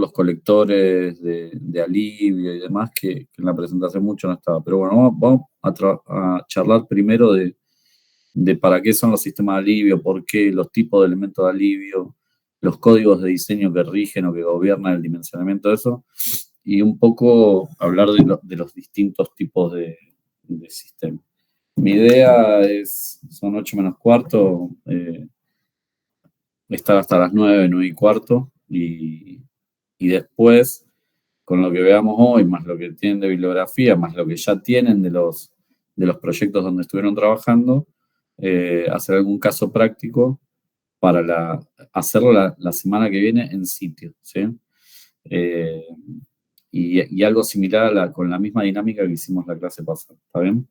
los colectores de alivio y demás, que en la presentación mucho no estaba. Pero bueno, vamos a charlar primero de para qué son los sistemas de alivio, por qué, los tipos de elementos de alivio, los códigos de diseño que rigen o que gobiernan el dimensionamiento de eso, y un poco hablar de los distintos tipos de sistemas. Mi idea son 8 menos cuarto, estar hasta las 9:15, y después, con lo que veamos hoy, más lo que tienen de bibliografía, más lo que ya tienen de los proyectos donde estuvieron trabajando, hacer algún caso práctico para hacerlo la semana que viene en sitio, ¿sí? Y algo similar con la misma dinámica que hicimos la clase pasada, ¿está bien?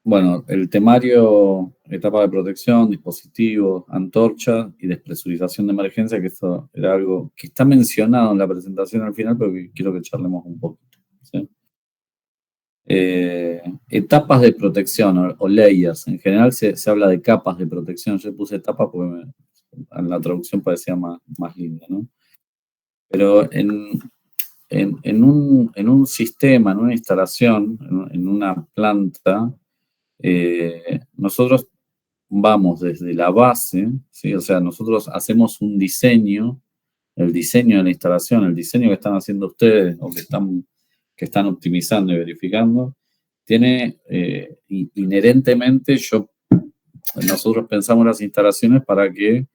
Bueno, el temario, etapa de protección, dispositivos, antorcha y despresurización de emergencia, que esto era algo que está mencionado en la presentación al final, pero que quiero que charlemos un poquito, ¿sí? Etapas de protección o layers. En general se habla de capas de protección. Yo puse etapas porque en la traducción parecía más linda, ¿no? Pero en un sistema, en una instalación, en una planta, nosotros vamos desde la base, ¿sí? O sea, nosotros hacemos un diseño, el diseño de la instalación, el diseño que están haciendo ustedes o que están optimizando y verificando, tiene inherentemente, nosotros pensamos las instalaciones para que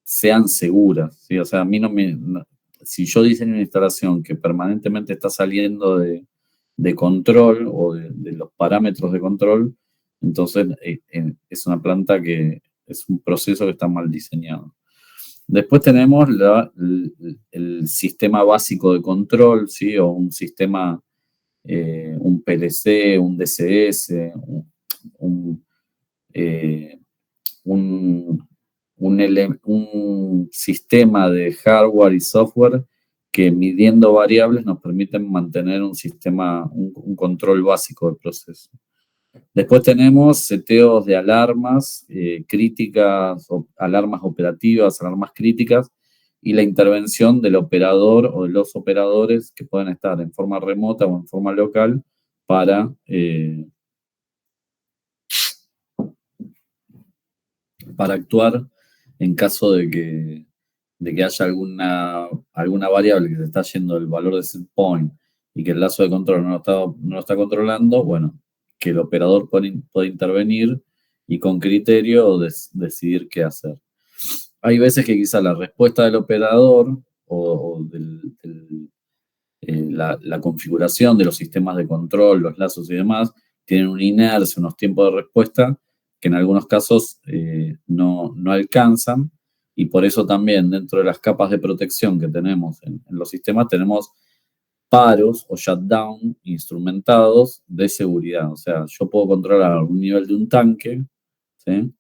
sean seguras, ¿sí? O sea, a mí si yo diseño una instalación que permanentemente está saliendo de control o de los parámetros de control, entonces es una planta que es un proceso que está mal diseñado. Después tenemos el sistema básico de control, ¿sí? O un sistema, un PLC, un DCS, un sistema de hardware y software que midiendo variables nos permiten mantener un sistema, un control básico del proceso. Después tenemos seteos de alarmas críticas, alarmas operativas, alarmas críticas, y la intervención del operador o de los operadores que pueden estar en forma remota o en forma local para actuar en caso de que haya alguna variable que se está yendo del valor de set point y que el lazo de control no lo está controlando, bueno, que el operador puede intervenir y con criterio decidir qué hacer. Hay veces que quizá la respuesta del operador o la configuración de los sistemas de control, los lazos y demás, tienen una inercia, unos tiempos de respuesta que en algunos casos no alcanzan, y por eso también dentro de las capas de protección que tenemos en los sistemas tenemos paros o shutdown instrumentados de seguridad. O sea, yo puedo controlar un nivel de un tanque, ¿sí?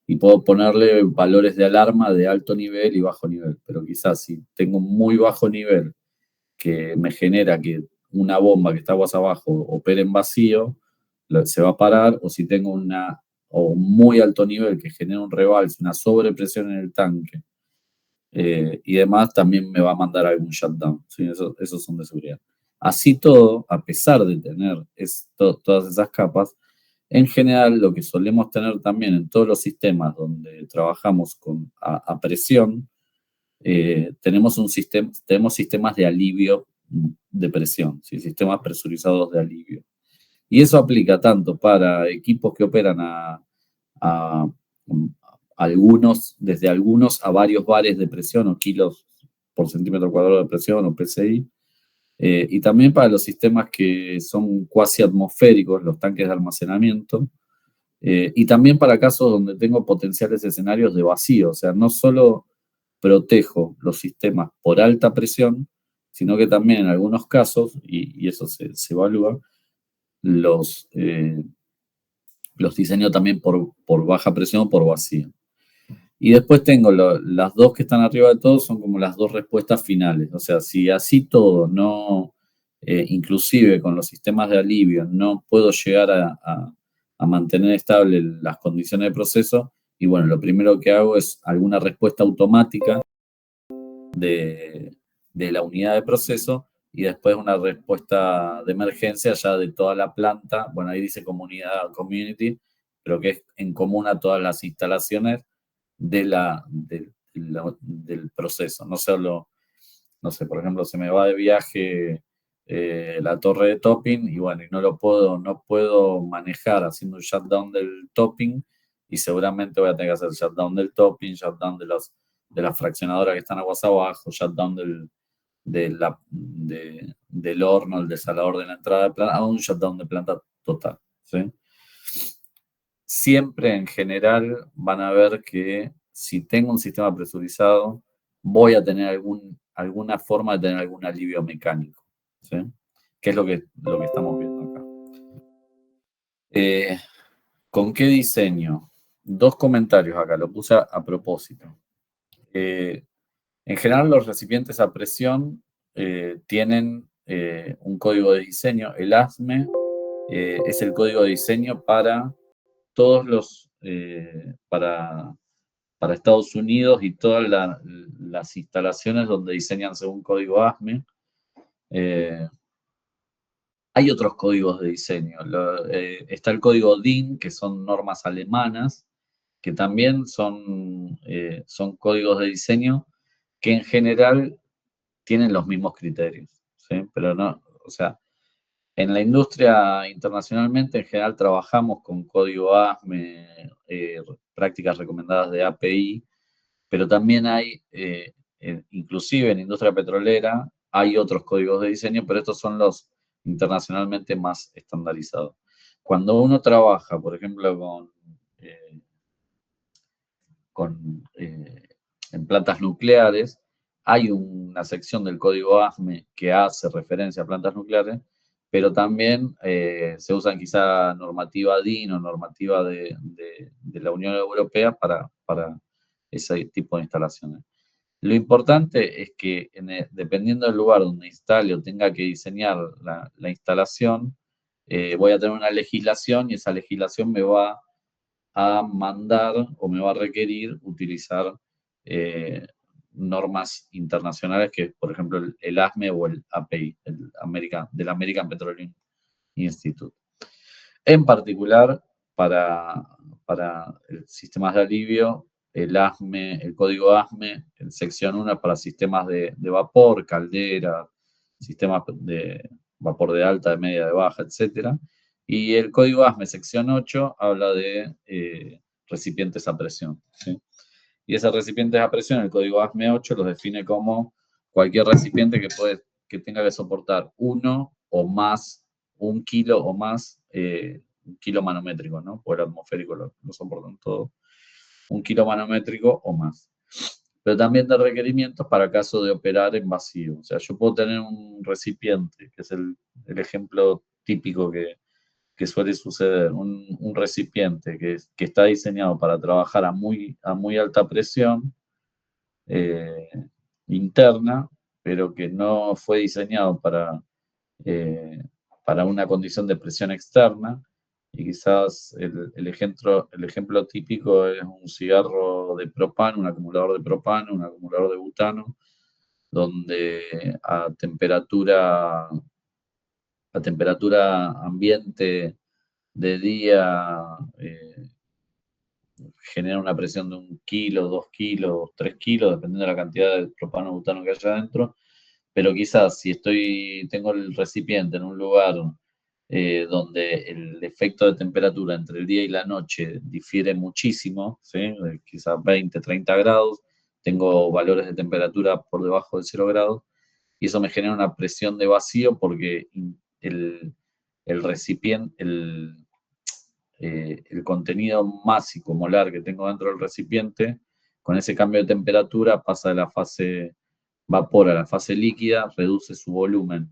Y puedo ponerle valores de alarma de alto nivel y bajo nivel, pero quizás si tengo un muy bajo nivel que me genera que una bomba que está aguas abajo opere en vacío, se va a parar, o si tengo un muy alto nivel que genera un rebalse, una sobrepresión en el tanque y demás, también me va a mandar algún shutdown, ¿sí? Esos son de seguridad. Así todo, a pesar de tener todas esas capas, en general lo que solemos tener también en todos los sistemas donde trabajamos a presión, tenemos sistemas de alivio de presión, ¿sí? Sistemas presurizados de alivio. Y eso aplica tanto para equipos que operan desde algunos a varios bares de presión o kilos por centímetro cuadrado de presión o PSI, y también para los sistemas que son cuasi atmosféricos, los tanques de almacenamiento, y también para casos donde tengo potenciales escenarios de vacío. O sea, no solo protejo los sistemas por alta presión, sino que también en algunos casos, y eso se evalúa, los diseño también por baja presión o por vacío. Y después tengo las dos que están arriba de todo, son como las dos respuestas finales. O sea, si así todo no, inclusive con los sistemas de alivio, no puedo llegar a mantener estable las condiciones de proceso, Y bueno, lo primero que hago es alguna respuesta automática de la unidad de proceso y después una respuesta de emergencia ya de toda la planta. Bueno, ahí dice comunidad, community, pero que es en común a todas las instalaciones del proceso. No solo, no sé, por ejemplo, se me va de viaje la torre de topping y bueno, y no puedo manejar haciendo un shutdown del topping y seguramente voy a tener que hacer shutdown del topping, shutdown de las fraccionadoras que están aguas abajo, shutdown del horno, el desalador de la entrada de planta, a un shutdown de planta total. ¿Sí? Siempre en general van a ver que si tengo un sistema presurizado, voy a tener alguna forma de tener algún alivio mecánico. ¿Sí? Que es lo que estamos viendo acá. ¿Con qué diseño? Dos comentarios acá, lo puse a propósito. En general, los recipientes a presión tienen un código de diseño. El ASME es el código de diseño para todos para Estados Unidos y todas las instalaciones donde diseñan según código ASME. Hay otros códigos de diseño. Está el código DIN, que son normas alemanas, que también son códigos de diseño que en general tienen los mismos criterios, ¿sí? Pero no, o sea, en la industria internacionalmente en general trabajamos con código ASME, prácticas recomendadas de API, pero también hay, inclusive en industria petrolera, hay otros códigos de diseño, pero estos son los internacionalmente más estandarizados. Cuando uno trabaja, por ejemplo, en plantas nucleares, hay una sección del código ASME que hace referencia a plantas nucleares, pero también se usan quizá normativa DIN o normativa de la Unión Europea para ese tipo de instalaciones. Lo importante es que dependiendo del lugar donde instale o tenga que diseñar la instalación, voy a tener una legislación y esa legislación me va a mandar o me va a requerir utilizar normas internacionales que, por ejemplo, el ASME o el API, del American Petroleum Institute. En particular, para sistemas de alivio, el ASME, el código ASME, en sección 1 para sistemas de vapor, caldera, sistemas de vapor de alta, de media, de baja, etc. Y el código ASME, sección 8, habla de recipientes a presión. ¿Sí? Y esos recipientes a presión, el código ASME 8 los define como cualquier recipiente que tenga que soportar 1 o más, 1 kilo o más, 1 kilo manométrico, ¿no? Por el atmosférico lo soportan todo. 1 kilo manométrico o más. Pero también de requerimientos para caso de operar en vacío. O sea, yo puedo tener un recipiente, que es el ejemplo típico que suele suceder, un recipiente que está diseñado para trabajar a muy alta presión eh, interna, pero que no fue diseñado para una condición de presión externa. Y quizás el ejemplo típico es un cigarro de propano, un acumulador de propano, un acumulador de butano, donde a temperatura ambiente de día genera una presión de 1 kilo, 2 kilos, 3 kilos, dependiendo de la cantidad de propano o butano que haya adentro. Pero quizás si tengo el recipiente en un lugar donde el efecto de temperatura entre el día y la noche difiere muchísimo, ¿sí? Quizás 20, 30 grados, tengo valores de temperatura por debajo de 0 grados, y eso me genera una presión de vacío porque el recipiente, el contenido másico molar que tengo dentro del recipiente, con ese cambio de temperatura pasa de la fase vapor a la fase líquida, reduce su volumen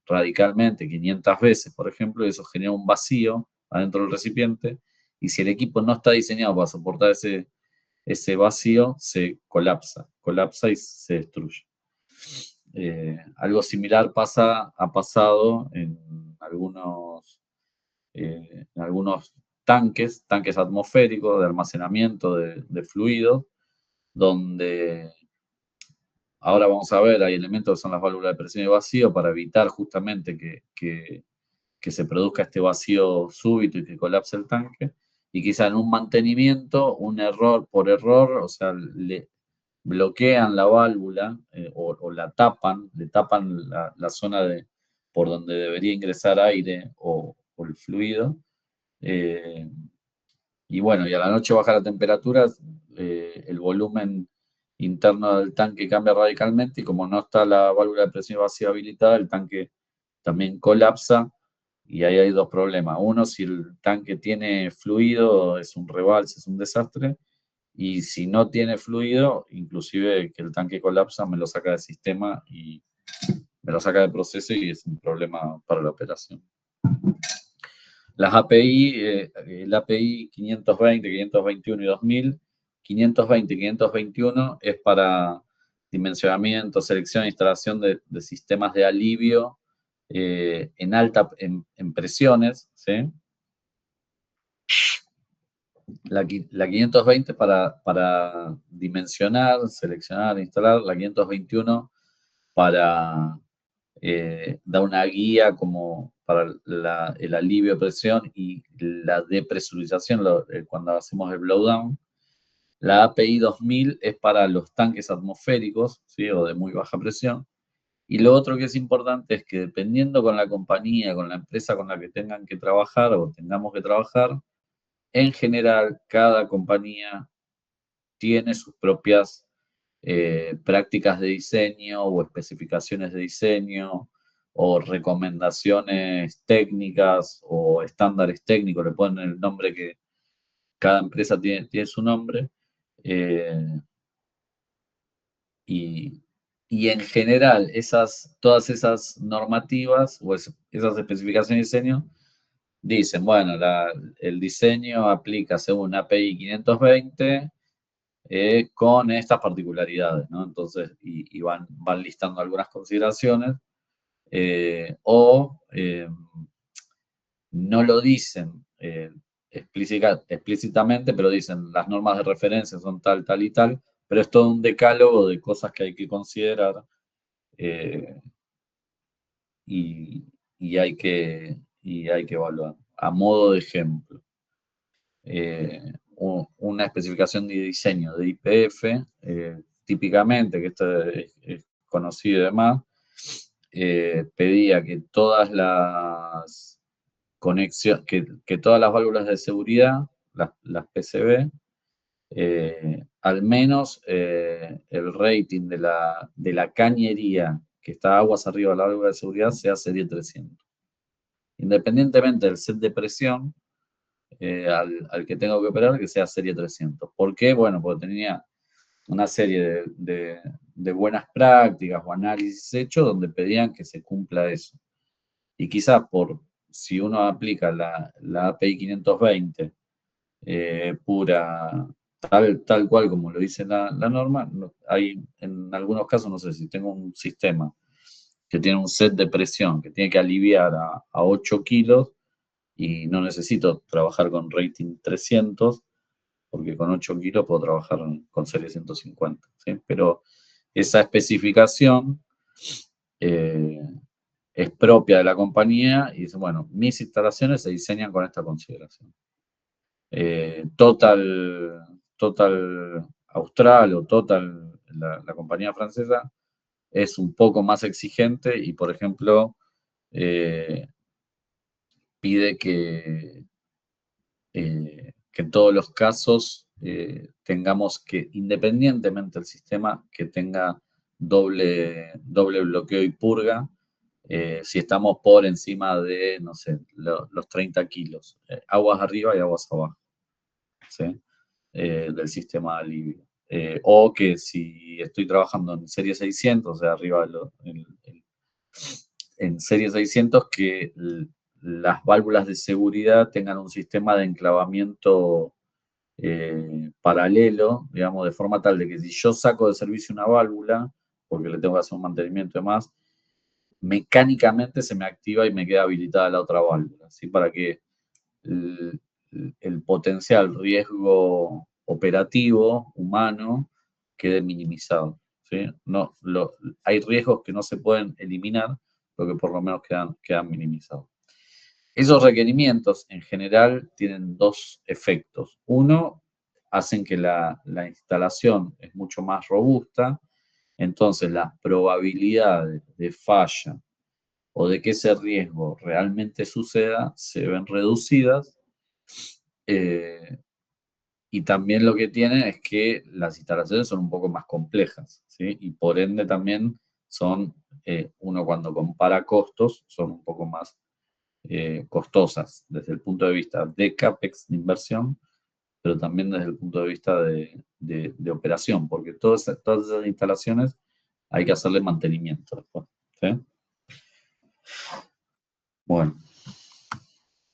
radicalmente, 500 veces, por ejemplo, y eso genera un vacío adentro del recipiente, y si el equipo no está diseñado para soportar ese vacío, se colapsa y se destruye. Algo similar ha pasado en algunos tanques atmosféricos de almacenamiento de fluidos, donde ahora vamos a ver, hay elementos que son las válvulas de presión y vacío para evitar justamente que se produzca este vacío súbito y que colapse el tanque. Y quizá en un mantenimiento, un error por error, o sea, le bloquean la válvula o la tapan, le tapan la zona por donde debería ingresar aire o el fluido. Y bueno, y a la noche baja la temperatura, el volumen interno del tanque cambia radicalmente y como no está la válvula de presión vacía habilitada, el tanque también colapsa y ahí hay dos problemas. Uno, si el tanque tiene fluido, es un rebalse, es un desastre. Y si no tiene fluido, inclusive que el tanque colapsa, me lo saca del sistema y me lo saca del proceso y es un problema para la operación. Las API, el API 520, 521 y 2000, 520 y 521 es para dimensionamiento, selección e instalación de sistemas de alivio en presiones, ¿sí? La 520 para dimensionar, seleccionar, instalar. La 521 para dar una guía como para el alivio de presión y la depresurización cuando hacemos el blowdown. La API 2000 es para los tanques atmosféricos, ¿sí? O de muy baja presión. Y lo otro que es importante es que dependiendo con la compañía, con la empresa con la que tengan que trabajar o tengamos que trabajar, en general, cada compañía tiene sus propias prácticas de diseño o especificaciones de diseño o recomendaciones técnicas o estándares técnicos, le ponen el nombre que cada empresa tiene su nombre. eh, y, y en general, todas esas normativas o esas especificaciones de diseño dicen, bueno, el diseño aplica según API 520 con estas particularidades, ¿no? Entonces, y van listando algunas consideraciones, o no lo dicen explícitamente, pero dicen las normas de referencia son tal, tal y tal, pero es todo un decálogo de cosas que hay que considerar eh, y, y hay que evaluar. A modo de ejemplo, una especificación de diseño de IPF, típicamente, que esto es conocido y demás, pedía que todas las conexiones, que todas las válvulas de seguridad, las PCB, al menos el rating de la cañería que está aguas arriba de la válvula de seguridad sea serie 300. Independientemente del set de presión, al que tengo que operar, que sea serie 300. ¿Por qué? Bueno, porque tenía una serie de buenas prácticas o análisis hechos donde pedían que se cumpla eso. Y quizás si uno aplica la API 520 pura, tal cual como lo dice la norma, hay en algunos casos, no sé, si tengo un sistema que tiene un set de presión que tiene que aliviar a 8 kilos, y no necesito trabajar con rating 300, porque con 8 kilos puedo trabajar con serie 150, ¿sí? Pero esa especificación eh, es propia de la compañía y dice, bueno, mis instalaciones se diseñan con esta consideración. Total Austral o Total, la compañía francesa, es un poco más exigente y, por ejemplo, pide que en todos los casos tengamos que, independientemente del sistema, que tenga doble bloqueo y purga, si estamos por encima de, no sé, los 30 kilos, aguas arriba y aguas abajo, ¿sí? Del sistema de alivio. O que si estoy trabajando en serie 600, o sea, arriba en serie 600, que las válvulas de seguridad tengan un sistema de enclavamiento paralelo, digamos, de forma tal de que si yo saco de servicio una válvula, porque le tengo que hacer un mantenimiento y demás, mecánicamente se me activa y me queda habilitada la otra válvula, ¿sí? Para que el potencial riesgo operativo humano quede minimizado. ¿Sí? No, hay riesgos que no se pueden eliminar, pero que por lo menos quedan minimizados. Esos requerimientos en general tienen dos efectos. Uno, hacen que la instalación es mucho más robusta, entonces las probabilidades de falla o de que ese riesgo realmente suceda se ven reducidas. eh, y también lo que tienen es que las instalaciones son un poco más complejas, ¿sí? Y por ende también son, uno cuando compara costos, son un poco más costosas desde el punto de vista de CAPEX, de inversión, pero también desde el punto de vista de operación, porque todas esas instalaciones hay que hacerle mantenimiento después, ¿sí? Bueno,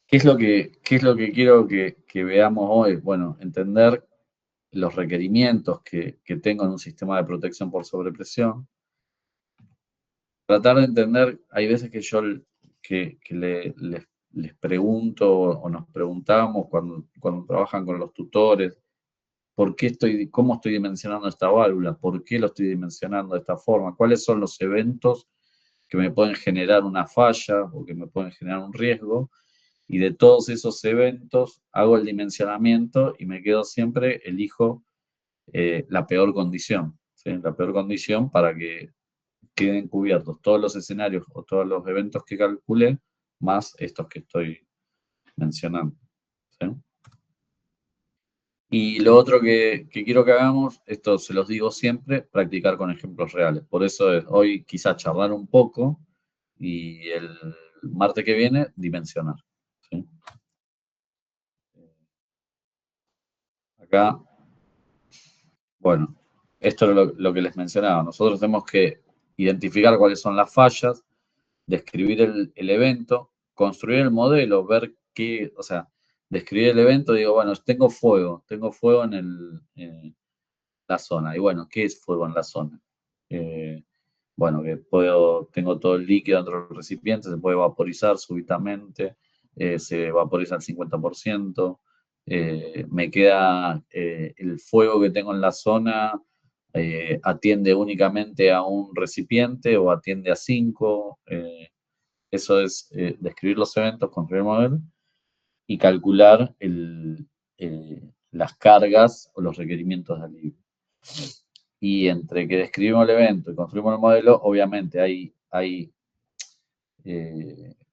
qué es lo que quiero que veamos hoy? Bueno, entender los requerimientos que tengo en un sistema de protección por sobrepresión, tratar de entender, hay veces que yo les pregunto o nos preguntamos cuando trabajan con los tutores, cómo estoy dimensionando esta válvula, por qué lo estoy dimensionando de esta forma, cuáles son los eventos que me pueden generar una falla o que me pueden generar un riesgo, y de todos esos eventos hago el dimensionamiento y me quedo siempre, elijo la peor condición, ¿sí? La peor condición para que queden cubiertos todos los escenarios o todos los eventos que calculé, más estos que estoy mencionando, ¿sí? Y lo otro que quiero que hagamos, esto se los digo siempre, practicar con ejemplos reales. Por eso es hoy quizás charlar un poco y el martes que viene dimensionar, ¿sí? Acá, bueno, esto es lo que les mencionaba. Nosotros tenemos que identificar cuáles son las fallas, describir el evento, construir el modelo, ver qué, o sea, describir el evento, digo, bueno, tengo fuego en la zona. Y bueno, ¿qué es fuego en la zona? Eh, bueno, que tengo todo el líquido dentro del recipiente, se puede vaporizar súbitamente, se vaporiza al 50%, me queda el fuego que tengo en la zona, atiende únicamente a un recipiente o atiende a 5. Eso es describir los eventos, construir el modelo y calcular las cargas o los requerimientos de alivio. Y entre que describimos el evento y construimos el modelo, obviamente hay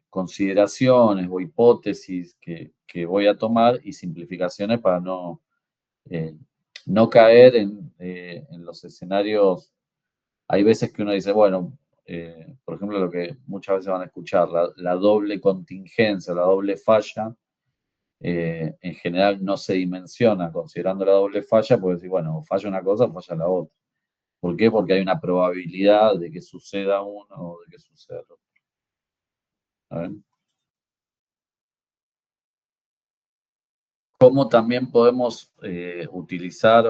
consideraciones o hipótesis que voy a tomar y simplificaciones para no caer en los escenarios. Hay veces que uno dice, bueno, por ejemplo, lo que muchas veces van a escuchar, la doble contingencia, la doble falla, en general no se dimensiona considerando la doble falla, porque decir, bueno, falla una cosa o falla la otra. ¿Por qué? Porque hay una probabilidad de que suceda uno o de que suceda el otro. A ver. ¿Cómo también podemos utilizar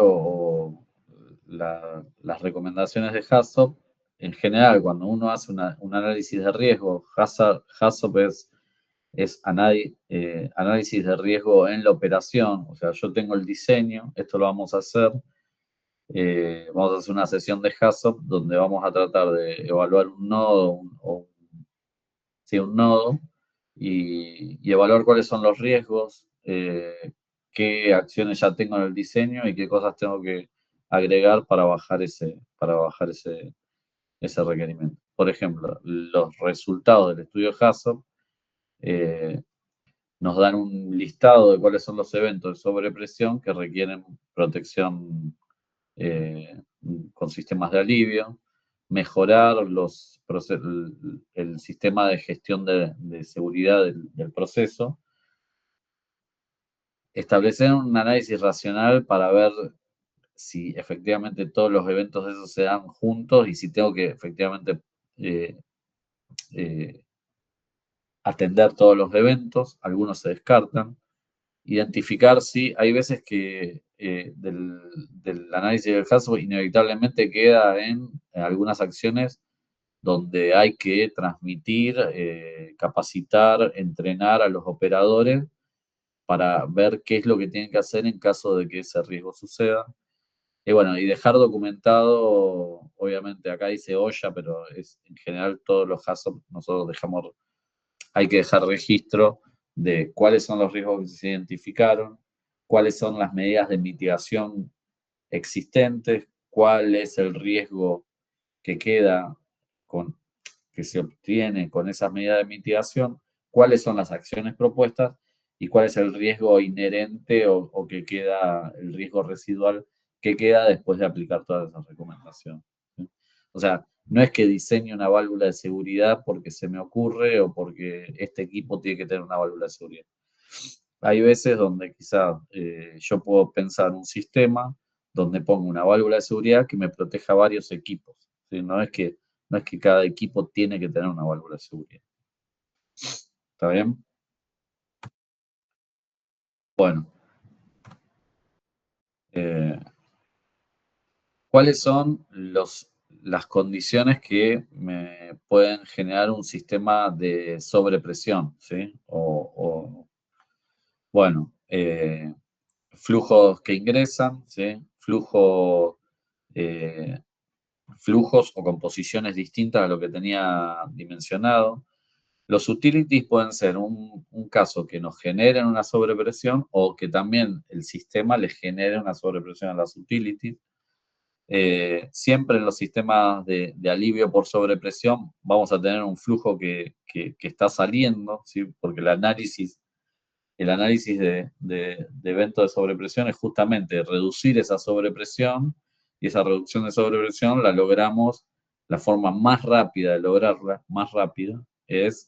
las recomendaciones de HACCP? En general, cuando uno hace un análisis de riesgo, HACCP es análisis de riesgo en la operación. O sea, yo tengo el diseño, esto lo vamos a hacer. Vamos a hacer una sesión de HACCP donde vamos a tratar de evaluar un nodo un nodo y evaluar cuáles son los riesgos, qué acciones ya tengo en el diseño y qué cosas tengo que agregar para bajar ese requerimiento. Por ejemplo, los resultados del estudio HACCP nos dan un listado de cuáles son los eventos de sobrepresión que requieren protección con sistemas de alivio, mejorar el sistema de gestión de seguridad del proceso, establecer un análisis racional para ver si efectivamente todos los eventos de esos se dan juntos y si tengo que efectivamente eh, eh, atender todos los eventos, algunos se descartan, identificar si hay veces que del análisis del caso inevitablemente queda en algunas acciones donde hay que transmitir, capacitar, entrenar a los operadores para ver qué es lo que tienen que hacer en caso de que ese riesgo suceda. Y bueno, y dejar documentado, obviamente acá dice OSHA, pero es en general todos los HACCP nosotros dejamos, hay que dejar registro de cuáles son los riesgos que se identificaron, cuáles son las medidas de mitigación existentes, cuál es el riesgo que queda con, que se obtiene con esas medidas de mitigación, cuáles son las acciones propuestas y cuál es el riesgo inherente o que queda, el riesgo residual que queda después de aplicar todas esas recomendaciones. ¿Sí? O sea, no es que diseñe una válvula de seguridad porque se me ocurre o porque este equipo tiene que tener una válvula de seguridad. Hay veces donde quizá yo puedo pensar un sistema donde pongo una válvula de seguridad que me proteja varios equipos. ¿Sí? No es que cada equipo tiene que tener una válvula de seguridad. ¿Está bien? Bueno, eh, ¿cuáles son las condiciones que me pueden generar un sistema de sobrepresión? ¿Sí? Bueno, flujos que ingresan, ¿sí? Eh, flujos o composiciones distintas a lo que tenía dimensionado. Los utilities pueden ser un caso que nos generen una sobrepresión o que también el sistema les genere una sobrepresión a las utilities. Siempre en los sistemas de alivio por sobrepresión vamos a tener un flujo que está saliendo, ¿sí? Porque el análisis de eventos de sobrepresión es justamente reducir esa sobrepresión y esa reducción de sobrepresión la logramos, la forma más rápida de lograrla, más rápida, es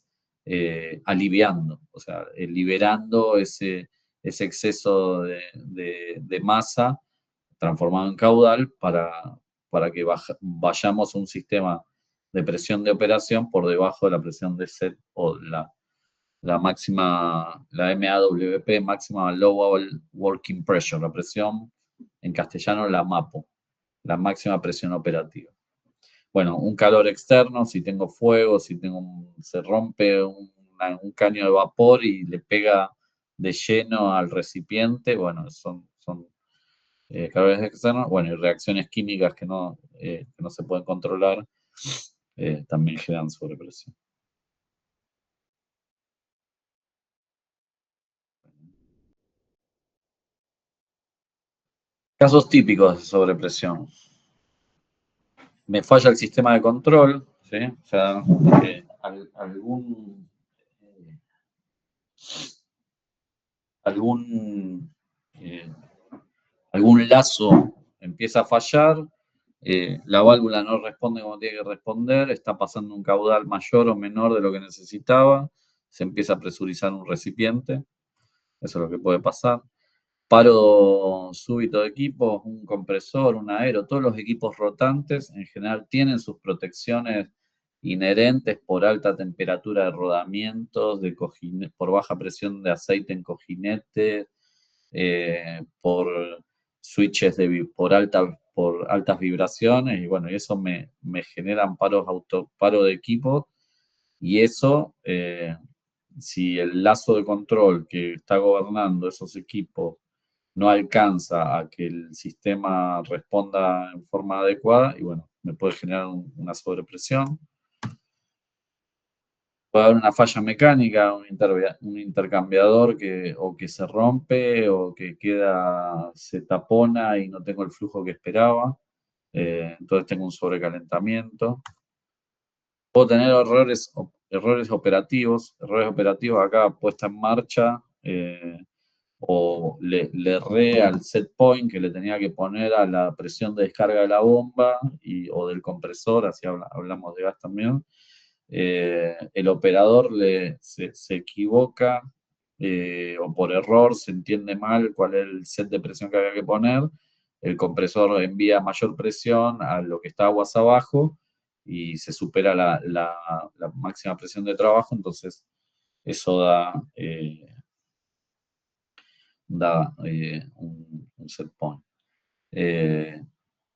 aliviando, o sea, liberando ese exceso de masa transformado en caudal para que vayamos a un sistema de presión de operación por debajo de la presión de set o la máxima, la MAWP, máxima Low Working Pressure, la presión, en castellano la MAPO, la máxima presión operativa. Bueno, un calor externo, si tengo fuego, si se rompe un caño de vapor y le pega de lleno al recipiente, bueno, son calores externos, bueno, y reacciones químicas que no se pueden controlar, también generan sobrepresión. Casos típicos de sobrepresión. Me falla el sistema de control, ¿sí? O sea, eh, algún, eh, algún lazo empieza a fallar, la válvula no responde como tiene que responder, está pasando un caudal mayor o menor de lo que necesitaba, se empieza a presurizar un recipiente, eso es lo que puede pasar. Paro súbito de equipos, un compresor, un aero, todos los equipos rotantes en general tienen sus protecciones inherentes por alta temperatura de rodamientos, por baja presión de aceite en cojinetes, por switches por altas vibraciones, y bueno, eso me generan paro de equipo, y eso, si el lazo de control que está gobernando esos equipos no alcanza a que el sistema responda en forma adecuada, y bueno, me puede generar una sobrepresión. Puede haber una falla mecánica, un intercambiador o que se rompe o que se tapona y no tengo el flujo que esperaba. Entonces tengo un sobrecalentamiento. Puedo tener errores operativos acá, puesta en marcha, o le erré al set point que le tenía que poner a la presión de descarga de la bomba o del compresor, así hablamos de gas también. El operador se equivoca, o por error se entiende mal cuál es el set de presión que había que poner. El compresor envía mayor presión a lo que está aguas abajo y se supera la máxima presión de trabajo, entonces eso da un set point.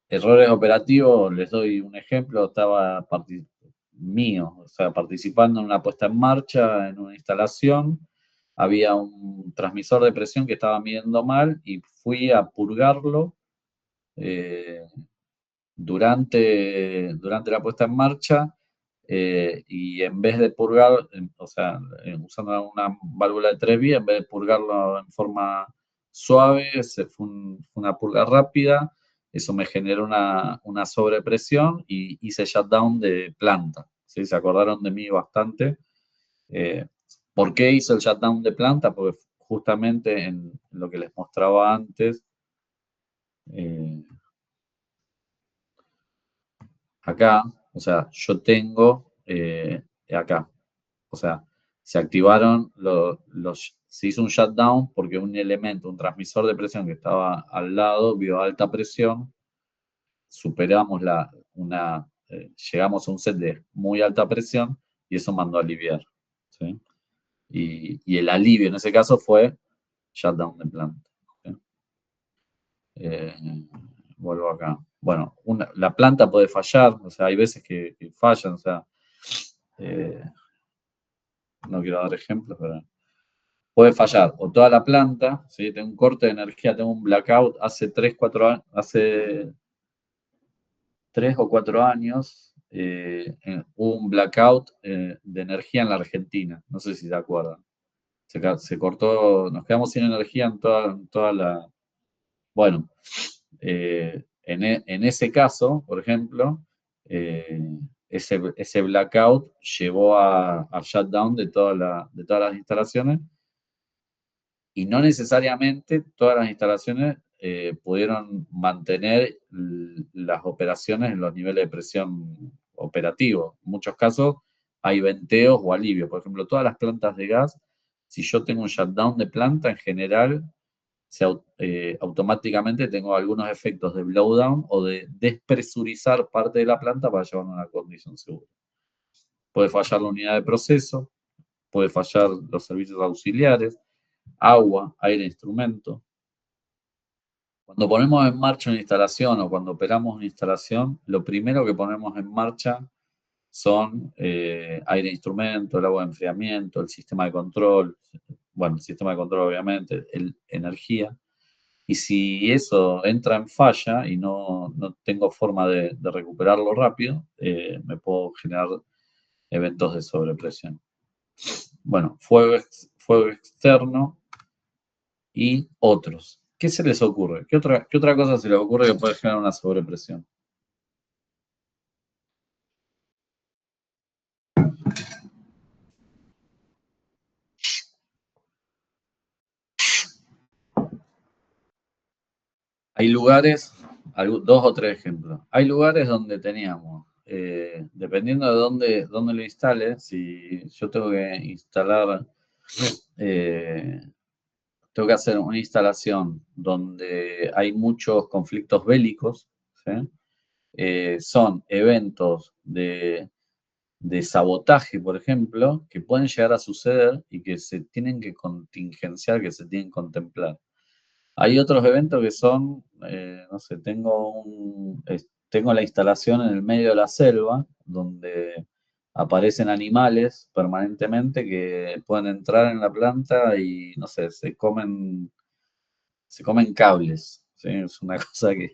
Errores operativos, les doy un ejemplo, estaba mío, o sea, participando en una puesta en marcha, en una instalación, había un transmisor de presión que estaba midiendo mal y fui a purgarlo durante la puesta en marcha y en vez de purgar, o sea, usando una válvula de 3 vías, en vez de purgarlo en forma suave, fue una purga rápida, eso me generó una sobrepresión y hice shutdown de planta. ¿Sí? Se acordaron de mí bastante. ¿Por qué hice el shutdown de planta? Porque justamente en lo que les mostraba antes, eh, acá, o sea, yo tengo acá, o sea, se activaron se hizo un shutdown porque un elemento, un transmisor de presión que estaba al lado, vio alta presión, superamos llegamos a un set de muy alta presión y eso mandó a aliviar, ¿sí? Y el alivio en ese caso fue shutdown de planta. ¿Sí? Eh, Vuelvo acá. Bueno, la planta puede fallar, o sea, hay veces que fallan, o sea, eh, no quiero dar ejemplos, pero puede fallar o toda la planta, ¿sí? Tengo un corte de energía, tengo un blackout hace 3 o 4 años, hubo un blackout de energía en la Argentina, no sé si se acuerdan. Se cortó, nos quedamos sin energía en toda la... Bueno, en ese caso, por ejemplo, eh, ese blackout llevó a shutdown de todas las instalaciones y no necesariamente todas las instalaciones pudieron mantener las operaciones en los niveles de presión operativos. En muchos casos hay venteos o alivios. Por ejemplo, todas las plantas de gas, si yo tengo un shutdown de planta, en general, automáticamente tengo algunos efectos de blowdown o de despresurizar parte de la planta para llevarla a una condición segura. Puede fallar la unidad de proceso, puede fallar los servicios auxiliares, agua, aire, instrumento. Cuando ponemos en marcha una instalación o cuando operamos una instalación, lo primero que ponemos en marcha son aire, instrumento, el agua de enfriamiento, el sistema de control, bueno, el sistema de control obviamente, energía. Y si eso entra en falla y no tengo forma de recuperarlo rápido, me puedo generar eventos de sobrepresión. Bueno, fuego externo y otros. ¿Qué se les ocurre? ¿Qué otra cosa se les ocurre que puede generar una sobrepresión? Hay lugares, 2 o 3 ejemplos. Hay lugares donde teníamos, dependiendo de dónde lo instale, si yo tengo que instalar, eh, tengo que hacer una instalación donde hay muchos conflictos bélicos, ¿sí? Son eventos de sabotaje, por ejemplo, que pueden llegar a suceder y que se tienen que contingenciar, que se tienen que contemplar. Hay otros eventos que son, no sé, tengo la instalación en el medio de la selva, donde aparecen animales permanentemente que pueden entrar en la planta y, no sé, se comen cables. ¿Sí? Es una cosa que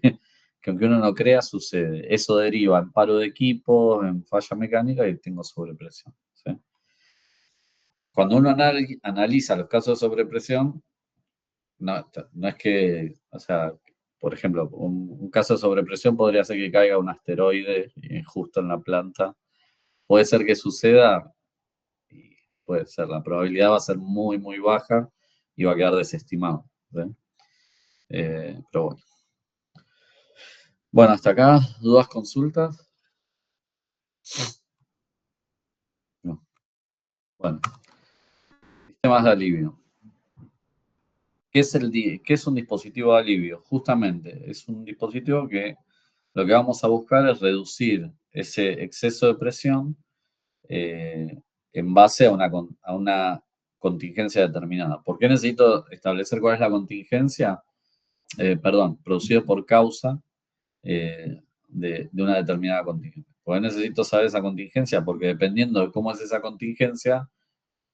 aunque uno no crea, sucede. Eso deriva en paro de equipos, en falla mecánica y tengo sobrepresión. ¿Sí? Cuando uno analiza los casos de sobrepresión, no es que, o sea, por ejemplo, un caso de sobrepresión podría ser que caiga un asteroide justo en la planta. Puede ser que suceda, y puede ser, la probabilidad va a ser muy, muy baja y va a quedar desestimado. ¿Sí? Pero bueno. Bueno, hasta acá, dudas, consultas. No. Bueno, sistemas de alivio. ¿Qué es un dispositivo de alivio? Justamente, es un dispositivo que lo que vamos a buscar es reducir ese exceso de presión eh, en base a una contingencia determinada. ¿Por qué necesito establecer cuál es la contingencia? Perdón, producido por causa de una determinada contingencia. ¿Por qué necesito saber esa contingencia? Porque dependiendo de cómo es esa contingencia,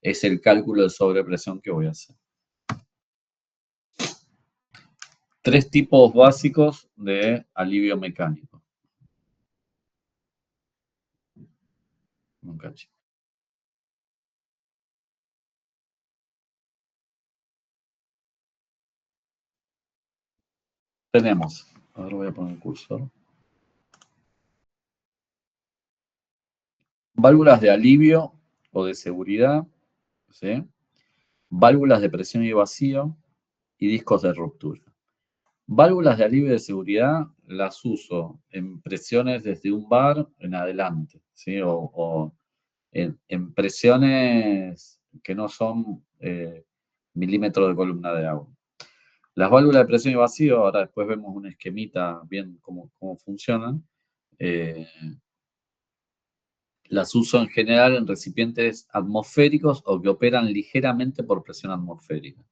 es el cálculo de sobrepresión que voy a hacer. 3 tipos básicos de alivio mecánico. Tenemos, ahora voy a poner el cursor. Válvulas de alivio o de seguridad, ¿sí? Válvulas de presión y vacío y discos de ruptura. Válvulas de alivio de seguridad las uso en presiones desde un bar en adelante, ¿sí? O en presiones que no son milímetros de columna de agua. Las válvulas de presión y vacío, ahora después vemos un esquemita bien cómo funcionan. Las uso en general en recipientes atmosféricos o que operan ligeramente por presión atmosférica.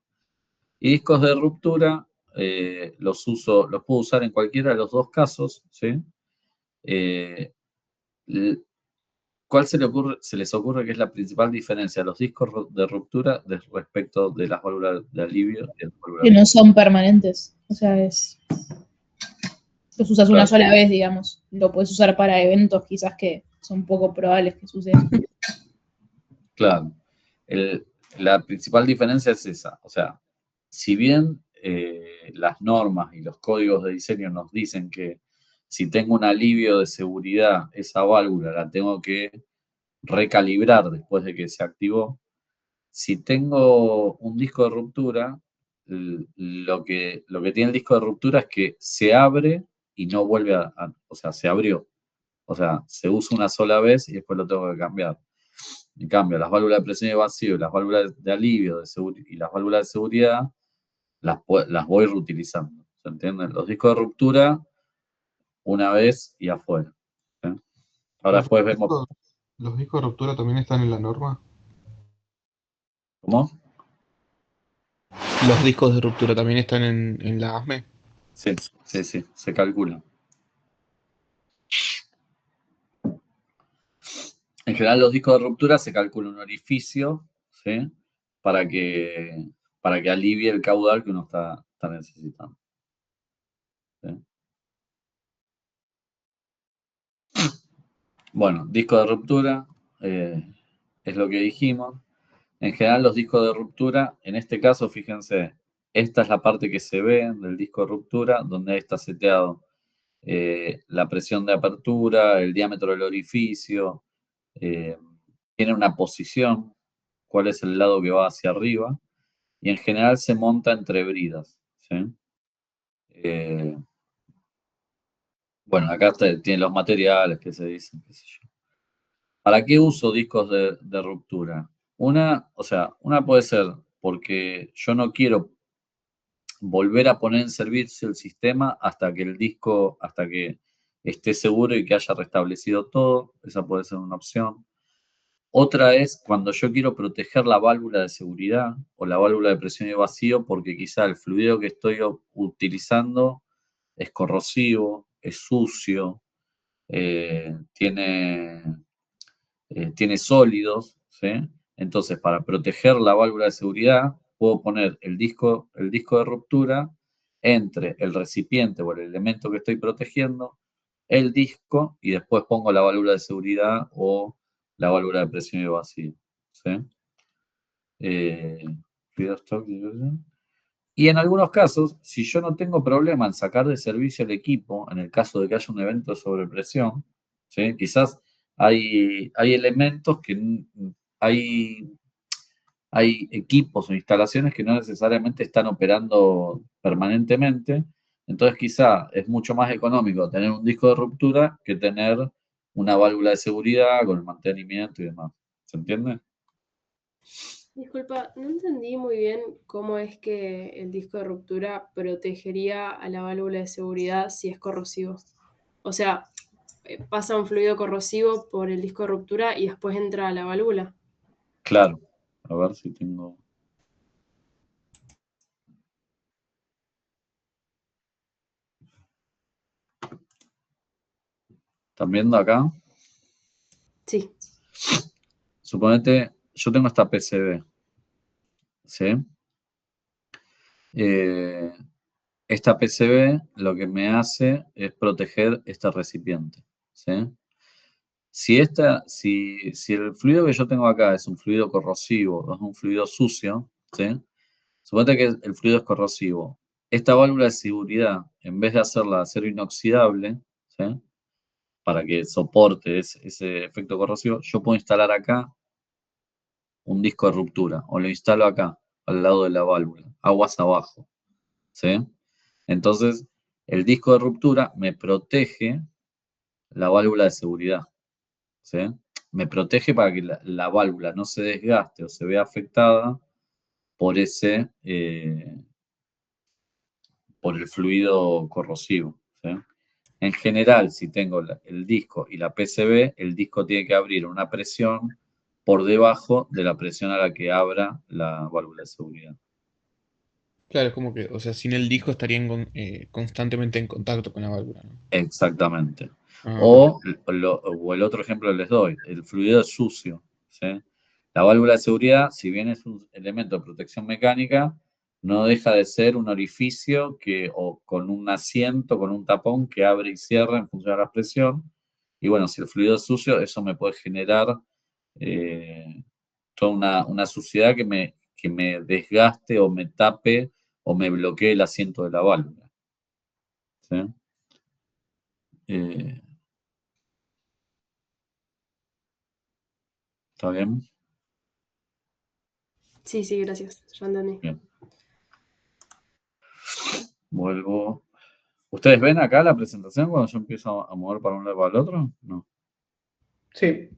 Y discos de ruptura los puedo usar en cualquiera de los dos casos, ¿sí? ¿Cuál se les ocurre que es la principal diferencia de los discos de ruptura respecto de las válvulas de alivio? Que no son permanentes, o sea, los usas una sola vez, digamos. Lo puedes usar para eventos quizás que son poco probables que sucedan. Claro. La principal diferencia es esa. O sea, si bien las normas y los códigos de diseño nos dicen que si tengo un alivio de seguridad, esa válvula la tengo que recalibrar después de que se activó. Si tengo un disco de ruptura, lo que tiene el disco de ruptura es que se abre y no vuelve o sea, se abrió. O sea, se usa una sola vez y después lo tengo que cambiar. En cambio, las válvulas de presión y vacío, las válvulas de alivio y las válvulas de seguridad, las voy reutilizando. ¿Se entienden? Los discos de ruptura, una vez y afuera. ¿Sí? Ahora después vemos. ¿Los discos de ruptura también están en la norma? ¿Cómo? ¿Los discos de ruptura también están en la ASME? Sí, se calcula. En general, los discos de ruptura se calcula un orificio, ¿sí? Para que alivie el caudal que uno está necesitando. ¿Sí? Bueno, disco de ruptura es lo que dijimos. En general, los discos de ruptura, en este caso, fíjense, esta es la parte que se ve del disco de ruptura, donde está seteado la presión de apertura, el diámetro del orificio, tiene una posición, cuál es el lado que va hacia arriba, y en general se monta entre bridas. ¿Sí? Bueno, acá tiene los materiales que se dicen, qué sé yo. ¿Para qué uso discos de ruptura? Una puede ser porque yo no quiero volver a poner en servicio el sistema hasta que esté seguro y que haya restablecido todo. Esa puede ser una opción. Otra es cuando yo quiero proteger la válvula de seguridad o la válvula de presión y vacío porque quizá el fluido que estoy utilizando es corrosivo, es sucio, tiene sólidos, ¿sí? Entonces, para proteger la válvula de seguridad, puedo poner el disco de ruptura entre el recipiente o el elemento que estoy protegiendo, el disco, y después pongo la válvula de seguridad o la válvula de presión y vacío. ¿Sí? Y en algunos casos, si yo no tengo problema en sacar de servicio el equipo, en el caso de que haya un evento de sobrepresión, ¿sí? Quizás hay elementos hay equipos o instalaciones que no necesariamente están operando permanentemente, entonces quizá es mucho más económico tener un disco de ruptura que tener una válvula de seguridad con el mantenimiento y demás. ¿Se entiende? Disculpa, no entendí muy bien cómo es que el disco de ruptura protegería a la válvula de seguridad si es corrosivo. O sea, pasa un fluido corrosivo por el disco de ruptura y después entra a la válvula. Claro. A ver si tengo. ¿Están viendo acá? Sí. Suponete, yo tengo esta PCB, ¿sí? Esta PCB lo que me hace es proteger este recipiente, ¿sí? Si el fluido que yo tengo acá es un fluido corrosivo o es un fluido sucio, ¿sí? Suponete que el fluido es corrosivo. Esta válvula de seguridad, en vez de hacerla de acero inoxidable, ¿sí? Para que soporte ese efecto corrosivo, yo puedo instalar acá un disco de ruptura o lo instalo acá, al lado de la válvula, aguas abajo, ¿sí? Entonces, el disco de ruptura me protege la válvula de seguridad, ¿sí? Me protege para que la válvula no se desgaste o se vea afectada por por el fluido corrosivo, ¿sí? En general, si tengo el disco y la PCB, el disco tiene que abrir una presión por debajo de la presión a la que abra la válvula de seguridad. Claro, es como que, o sea, sin el disco estarían constantemente en contacto con la válvula, ¿no? Exactamente. Ah, ok. O el otro ejemplo les doy, el fluido es sucio, ¿sí? La válvula de seguridad, si bien es un elemento de protección mecánica, no deja de ser un orificio o con un asiento, con un tapón que abre y cierra en función de la presión. Y bueno, si el fluido es sucio, eso me puede generar toda una suciedad que me desgaste o me tape o me bloquee el asiento de la válvula, ¿sí? Eh, ¿Está bien? Sí, sí, gracias. Ya entendí. Bien. Vuelvo. ¿Ustedes ven acá la presentación cuando yo empiezo a mover para un lado y para el otro? No. Sí.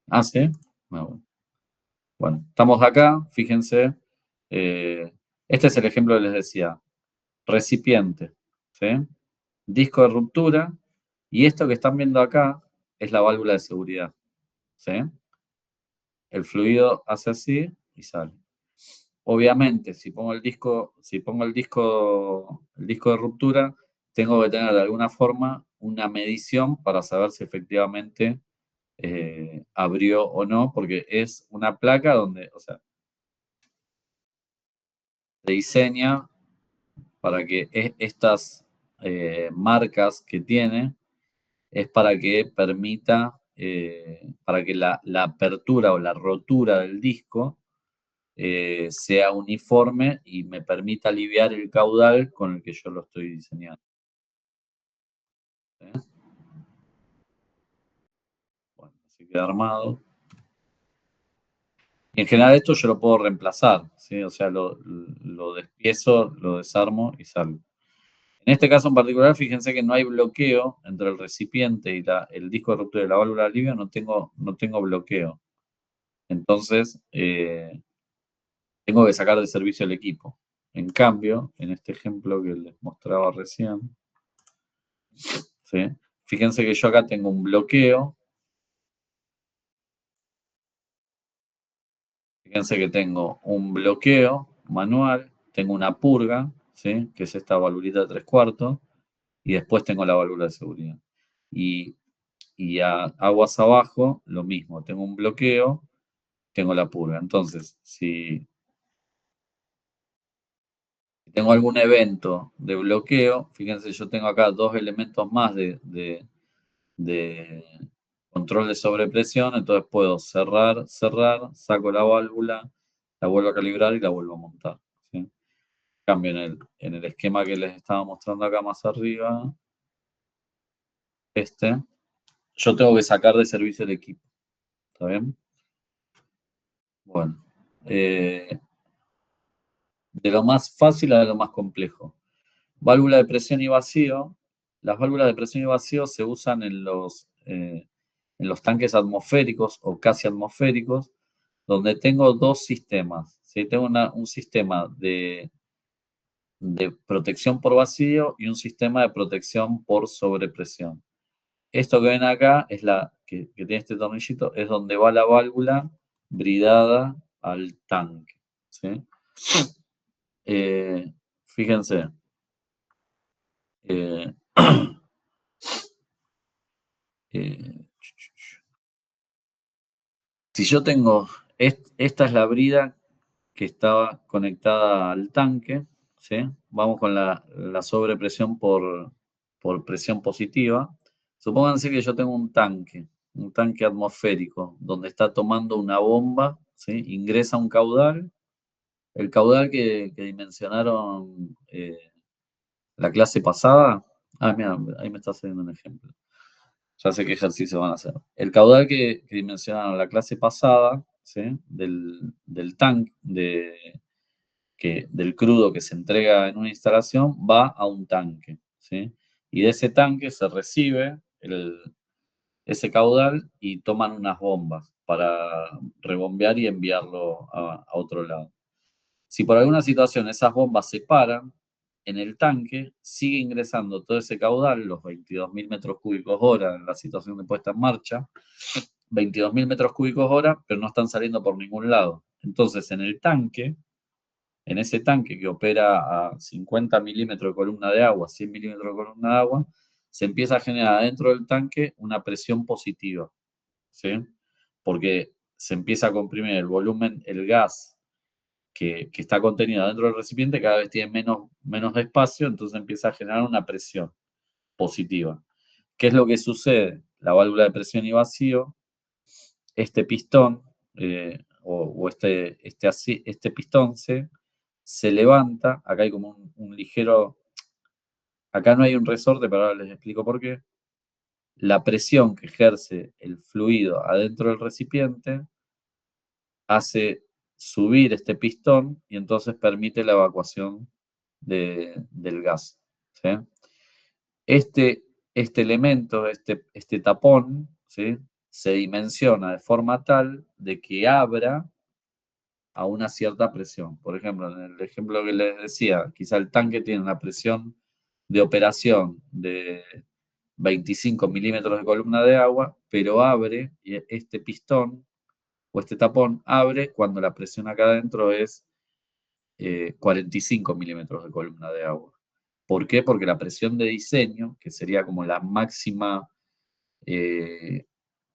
Ah, sí. Ah, bueno. Bueno, estamos acá, fíjense. eh, este es el ejemplo que les decía. Recipiente, ¿sí? Disco de ruptura. Y esto que están viendo acá es la válvula de seguridad, ¿sí? El fluido hace así y sale. Obviamente, si pongo el disco de ruptura, tengo que tener de alguna forma una medición para saber si efectivamente abrió o no, porque es una placa donde, o sea, se diseña para que estas marcas que tiene es para que permita, para que la apertura o la rotura del disco sea uniforme y me permita aliviar el caudal con el que yo lo estoy diseñando. ¿Sí? Bueno, así queda armado. Y en general esto yo lo puedo reemplazar, ¿sí? O sea, lo despiezo, lo desarmo y salgo. En este caso en particular, fíjense que no hay bloqueo entre el recipiente y el disco de ruptura de la válvula de alivio, no tengo bloqueo. Entonces, tengo que sacar de servicio el equipo. En cambio, en este ejemplo que les mostraba recién, ¿sí? Fíjense que yo acá tengo un bloqueo. Fíjense que tengo un bloqueo manual, tengo una purga, ¿sí? Que es esta valvulita de 3/4, y después tengo la válvula de seguridad. Y aguas abajo, lo mismo, tengo un bloqueo, tengo la purga. Entonces, si tengo algún evento de bloqueo, fíjense, yo tengo acá dos elementos más de control de sobrepresión, entonces puedo cerrar, saco la válvula, la vuelvo a calibrar y la vuelvo a montar, ¿sí? En cambio, en el esquema que les estaba mostrando acá más arriba, yo tengo que sacar de servicio el equipo, ¿está bien? Bueno, de lo más fácil a lo más complejo. Válvula de presión y vacío. Las válvulas de presión y vacío se usan en los tanques atmosféricos o casi atmosféricos, donde tengo dos sistemas, ¿sí? Tengo un sistema de protección por vacío y un sistema de protección por sobrepresión. Esto que ven acá es que tiene este tornillito, es donde va la válvula bridada al tanque, ¿sí? Fíjense, eh, eh, si yo tengo esta es la brida que estaba conectada al tanque, ¿sí? Vamos con la sobrepresión por presión positiva. Supónganse que yo tengo un tanque atmosférico, donde está tomando una bomba, ¿sí? Ingresa un caudal, el caudal que dimensionaron la clase pasada. Ah, mira, ahí me está haciendo un ejemplo. Ya sé qué ejercicios van a hacer. El caudal que dimensionaron la clase pasada, ¿sí? Del tanque, del crudo que se entrega en una instalación, va a un tanque, ¿sí? Y de ese tanque se recibe ese caudal y toman unas bombas para rebombear y enviarlo a otro lado. Si por alguna situación esas bombas se paran, en el tanque sigue ingresando todo ese caudal, los 22.000 metros cúbicos hora en la situación de puesta en marcha, 22.000 metros cúbicos hora, pero no están saliendo por ningún lado. Entonces, en ese tanque que opera a 50 milímetros de columna de agua, 100 milímetros de columna de agua, se empieza a generar dentro del tanque una presión positiva, ¿sí? Porque se empieza a comprimir el volumen, el gas que está contenido dentro del recipiente, cada vez tiene menos espacio, entonces empieza a generar una presión positiva. ¿Qué es lo que sucede? La válvula de presión y vacío, este pistón, este pistón se levanta, acá hay como un ligero, acá no hay un resorte, pero ahora les explico por qué. La presión que ejerce el fluido adentro del recipiente hace subir este pistón y entonces permite la evacuación del gas, ¿sí? Este elemento, este tapón, ¿sí? Se dimensiona de forma tal de que abra a una cierta presión. Por ejemplo, en el ejemplo que les decía, quizá el tanque tiene una presión de operación de 25 milímetros de columna de agua, pero abre, y este pistón o este tapón abre cuando la presión acá adentro es 45 milímetros de columna de agua. ¿Por qué? Porque la presión de diseño, que sería como la máxima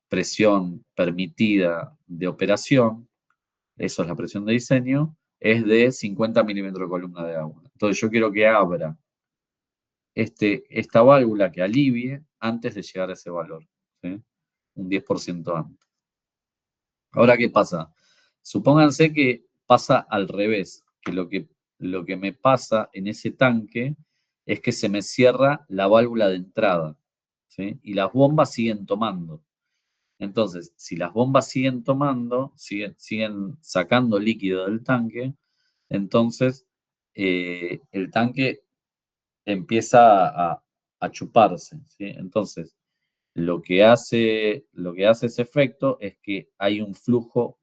presión permitida de operación, eso es la presión de diseño, es de 50 milímetros de columna de agua. Entonces yo quiero que abra esta válvula que alivie antes de llegar a ese valor, ¿sí? Un 10% antes. Ahora, ¿qué pasa? Supónganse que pasa al revés, que lo que me pasa en ese tanque es que se me cierra la válvula de entrada, ¿sí? Y las bombas siguen tomando. Entonces, si las bombas siguen tomando, siguen sacando líquido del tanque, entonces el tanque empieza a chuparse, ¿sí? Entonces, lo que hace ese efecto es que hay un flujo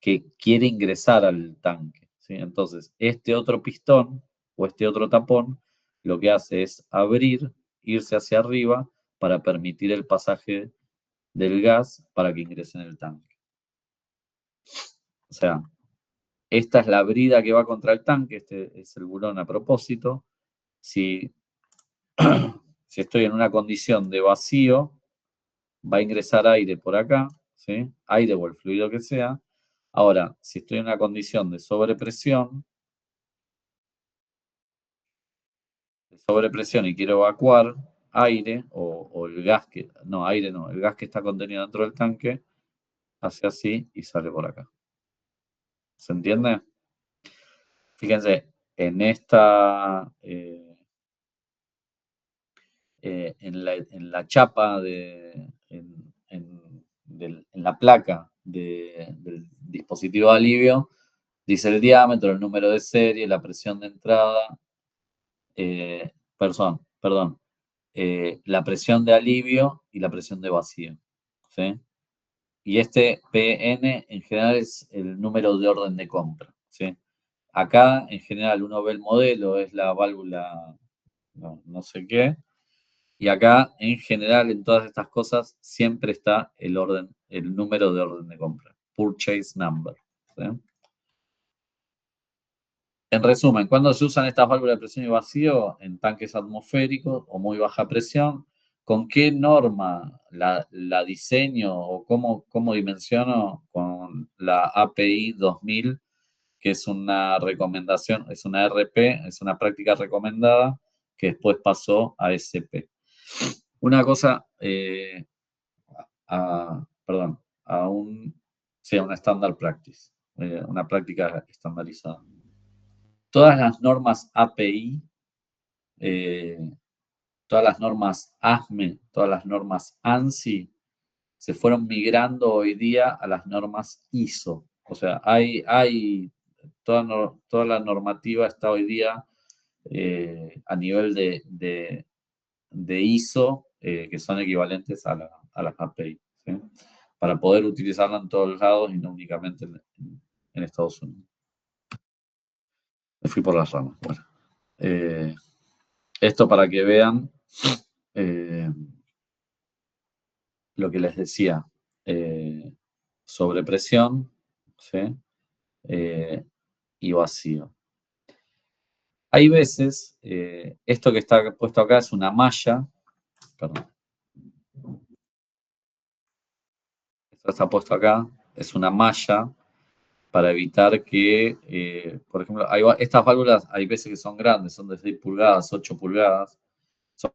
que quiere ingresar al tanque, ¿sí? Entonces, este otro pistón o este otro tapón lo que hace es abrir, irse hacia arriba para permitir el pasaje del gas para que ingrese en el tanque. O sea, esta es la brida que va contra el tanque, este es el burón a propósito. Si estoy en una condición de vacío, va a ingresar aire por acá, ¿sí? Aire o el fluido que sea. Ahora, si estoy en una condición de sobrepresión y quiero evacuar aire o el gas que, no, aire no, el gas que está contenido dentro del tanque, hace así y sale por acá. ¿Se entiende? Fíjense, en esta, en la chapa, en la placa del dispositivo de alivio, dice el diámetro, el número de serie, la presión de entrada, perdón, la presión de alivio y la presión de vacío, ¿sí? Y este PN en general es el número de orden de compra, ¿sí? Acá en general uno ve el modelo, es la válvula no sé qué, y acá en general en todas estas cosas siempre está el número de orden de compra, purchase number, ¿sí? En resumen, ¿cuándo se usan estas válvulas de presión y vacío? En tanques atmosféricos o muy baja presión, ¿con qué norma la diseño o cómo dimensiono? Con la API 2000, que es una recomendación, es una RP, es una práctica recomendada que después pasó a SP. Una cosa, perdón, sí, a una standard practice, una práctica estandarizada. Todas las normas API, todas las normas ASME, todas las normas ANSI, se fueron migrando hoy día a las normas ISO. O sea, toda la normativa está hoy día a nivel de ISO, que son equivalentes a las API, ¿sí? Para poder utilizarla en todos lados y no únicamente en Estados Unidos. Me fui por las ramas. Bueno, esto para que vean lo que les decía, sobre presión, ¿sí? Y vacío. Hay veces, esto que está puesto acá es una malla, perdón. Esto está puesto acá, es una malla para evitar que, por ejemplo, estas válvulas hay veces que son grandes, son de 6 pulgadas, 8 pulgadas, son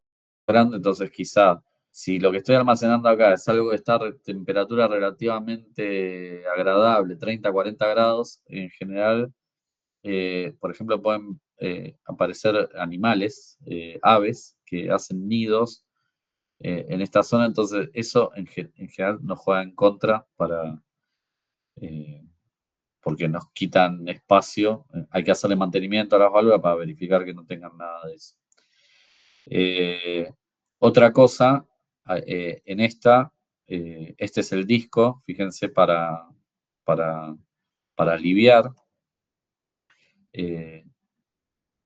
grandes, entonces quizá si lo que estoy almacenando acá es algo que está a temperatura relativamente agradable, 30, 40 grados, en general, por ejemplo, pueden aparecer animales, aves, que hacen nidos en esta zona, entonces eso en general nos juega en contra porque nos quitan espacio. Hay que hacerle mantenimiento a las válvulas para verificar que no tengan nada de eso. Otra cosa, en este es el disco, fíjense, para aliviar.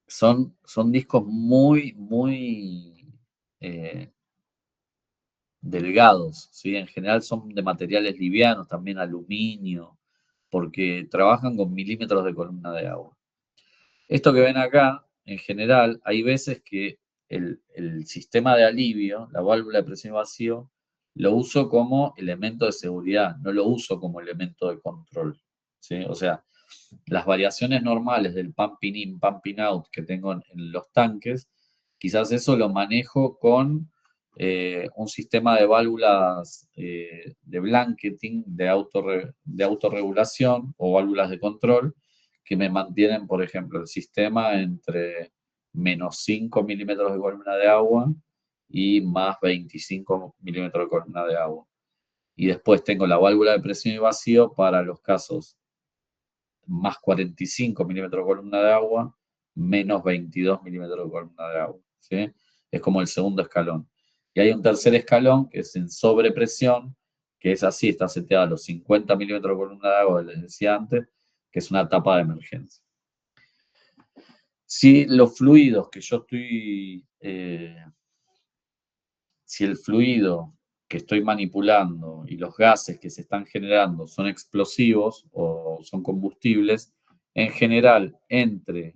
Son discos muy, muy delgados, ¿sí? En general son de materiales livianos, también aluminio, porque trabajan con milímetros de columna de agua. Esto que ven acá, en general, hay veces que el sistema de alivio, la válvula de presión y vacío, lo uso como elemento de seguridad, no lo uso como elemento de control, ¿sí? O sea, las variaciones normales del pumping in, pumping out que tengo en los tanques, quizás eso lo manejo con un sistema de válvulas de blanketing, de autorregulación o válvulas de control, que me mantienen, por ejemplo, el sistema entre menos 5 milímetros de columna de agua y más 25 milímetros de columna de agua. Y después tengo la válvula de presión y vacío para los casos más 45 milímetros de columna de agua, menos 22 milímetros de columna de agua, ¿sí? Es como el segundo escalón. Y hay un tercer escalón que es en sobrepresión, que es así, está seteado a los 50 milímetros de columna de agua, les decía antes, que es una tapa de emergencia. Si los fluidos que yo estoy, si el fluido que estoy manipulando y los gases que se están generando son explosivos o son combustibles, en general, entre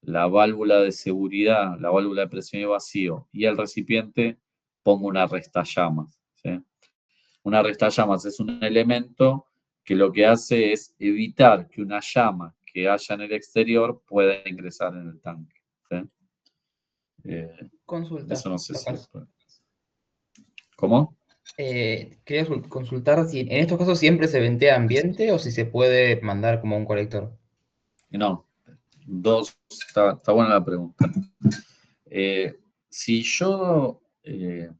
la válvula de seguridad, la válvula de presión y vacío y el recipiente, pongo una restallamas, ¿sí? Una restallamas es un elemento que lo que hace es evitar que una llama que haya en el exterior pueda ingresar en el tanque, ¿sí? Consulta. Eso no sé si es... ¿Cómo? Quería consultar si en estos casos siempre se ventea ambiente o si se puede mandar como un colector. No, está buena la pregunta. Si yo, en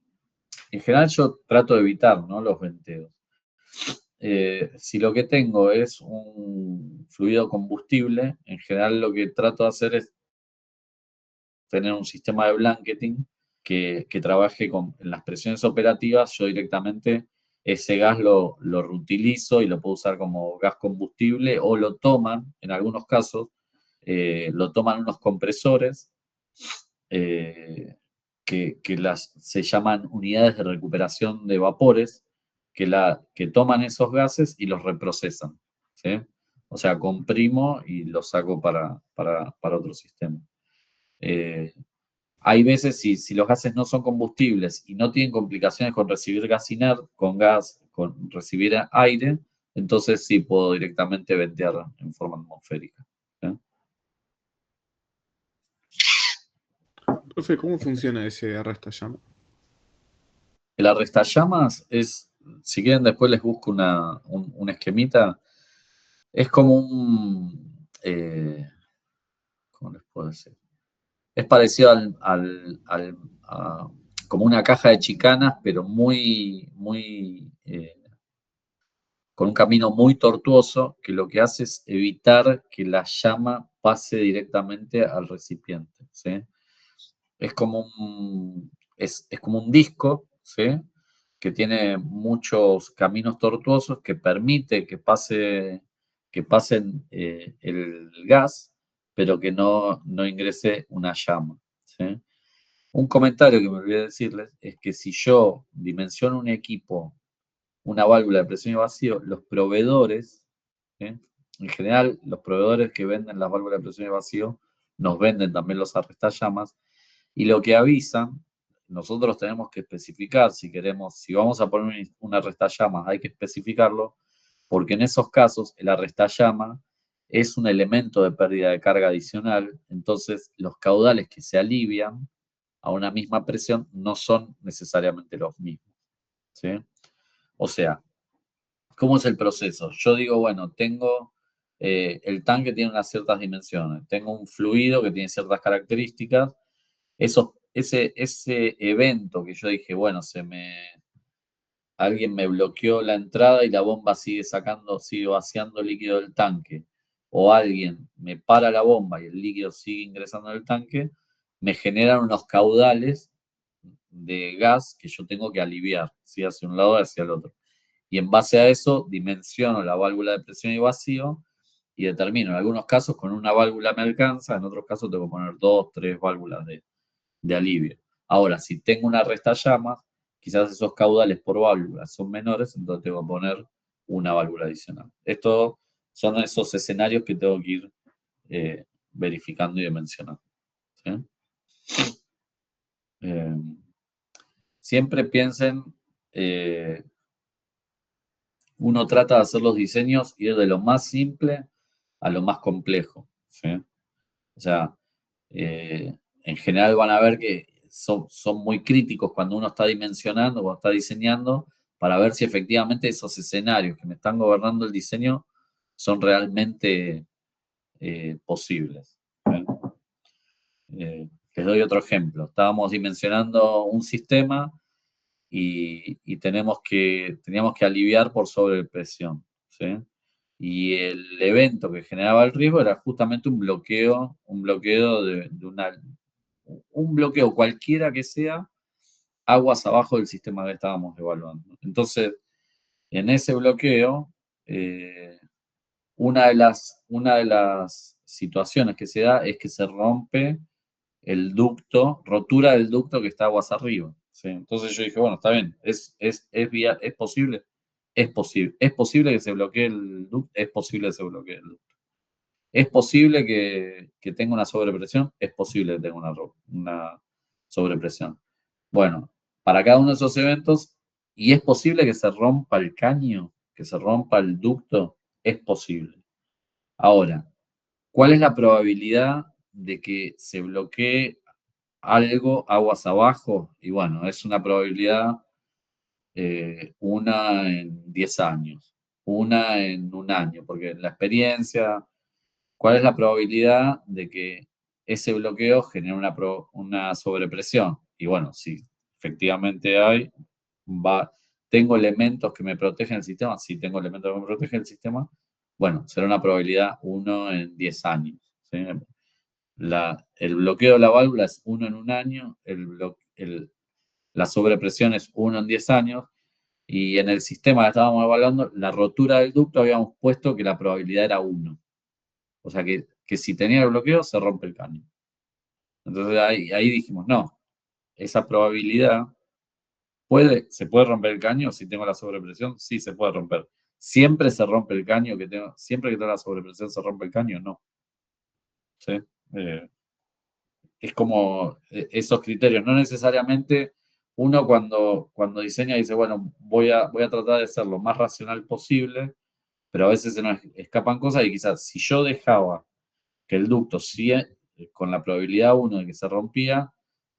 general yo trato de evitar, ¿no?, los venteos. Si lo que tengo es un fluido combustible, en general lo que trato de hacer es tener un sistema de blanketing que trabaje en las presiones operativas. Yo directamente ese gas lo reutilizo y lo puedo usar como gas combustible, o lo toman, en algunos casos, lo toman unos compresores que se llaman unidades de recuperación de vapores, que toman esos gases y los reprocesan, ¿sí? O sea, comprimo y los saco para otro sistema. Hay veces, si los gases no son combustibles y no tienen complicaciones con recibir gas inerte, con recibir aire, entonces sí puedo directamente ventear en forma atmosférica. Profe, ¿cómo funciona ese arrestallamas? El arrestallamas es, si quieren después les busco un esquemita, es como ¿cómo les puedo decir? Es parecido como una caja de chicanas, pero con un camino muy tortuoso, que lo que hace es evitar que la llama pase directamente al recipiente, ¿sí? Es como es como un disco, ¿sí? Que tiene muchos caminos tortuosos que permite que pasen el gas, pero que no ingrese una llama, ¿sí? Un comentario que me olvidé decirles es que si yo dimensiono un equipo, una válvula de presión y vacío, los proveedores, ¿sí? En general, los proveedores que venden las válvulas de presión y vacío nos venden también los arrestallamas, y lo que avisan, nosotros tenemos que especificar si queremos, si vamos a poner un arrestallamas, hay que especificarlo, porque en esos casos el arrestallama es un elemento de pérdida de carga adicional, entonces los caudales que se alivian a una misma presión no son necesariamente los mismos, ¿sí? O sea, ¿cómo es el proceso? Yo digo, bueno, tengo el tanque tiene unas ciertas dimensiones, tengo un fluido que tiene ciertas características, ese evento que yo dije, bueno, alguien me bloqueó la entrada y la bomba sigue vaciando líquido del tanque, o alguien me para la bomba y el líquido sigue ingresando en el tanque, me generan unos caudales de gas que yo tengo que aliviar, ¿sí? Hacia un lado y hacia el otro. Y en base a eso dimensiono la válvula de presión y vacío y determino, en algunos casos con una válvula me alcanza, en otros casos tengo que poner 2, 3 válvulas de alivio. Ahora, si tengo una restallamas, quizás esos caudales por válvula son menores, entonces tengo que poner una válvula adicional. Estos son esos escenarios que tengo que ir verificando y dimensionando, ¿sí? Siempre piensen, uno trata de hacer los diseños, ir de lo más simple a lo más complejo, ¿sí? O sea, en general van a ver que son muy críticos cuando uno está dimensionando, cuando está diseñando, para ver si efectivamente esos escenarios que me están gobernando el diseño son realmente posibles, ¿sí? Les doy otro ejemplo. Estábamos dimensionando un sistema y teníamos que aliviar por sobrepresión, ¿sí? Y el evento que generaba el riesgo era justamente un bloqueo un bloqueo cualquiera que sea, aguas abajo del sistema que estábamos evaluando. Entonces, en ese bloqueo, una de las situaciones que se da es que se rompe rotura del ducto que está aguas arriba, ¿sí? Entonces yo dije, bueno, está bien, ¿es posible? Es posible. ¿Es posible que se bloquee el ducto? Es posible que se bloquee el ducto. ¿Es posible que tenga una sobrepresión? Es posible que tenga una sobrepresión. Bueno, para cada uno de esos eventos, ¿y es posible que se rompa el caño? ¿Que se rompa el ducto? Es posible. Ahora, ¿cuál es la probabilidad de que se bloquee algo aguas abajo? Y bueno, es una probabilidad una en 10 años, una en un año, porque la experiencia, ¿cuál es la probabilidad de que ese bloqueo genere una sobrepresión? Y bueno, si efectivamente tengo elementos que me protegen el sistema, si tengo elementos que me protegen el sistema, bueno, será una probabilidad 1 en 10 años, ¿sí? El bloqueo de la válvula es 1 en un año, la sobrepresión es 1 en 10 años, y en el sistema que estábamos evaluando, la rotura del ducto habíamos puesto que la probabilidad era 1. O sea que si tenía el bloqueo, se rompe el caño. Entonces ahí dijimos, no, esa probabilidad, ¿se puede romper el caño si tengo la sobrepresión? Sí, se puede romper. ¿Siempre se rompe el caño siempre que tengo la sobrepresión se rompe el caño? No. ¿Sí? es como esos criterios. No necesariamente uno cuando diseña dice, bueno, voy a tratar de ser lo más racional posible, pero a veces se nos escapan cosas y quizás si yo dejaba que el ducto siga con la probabilidad 1 de que se rompía,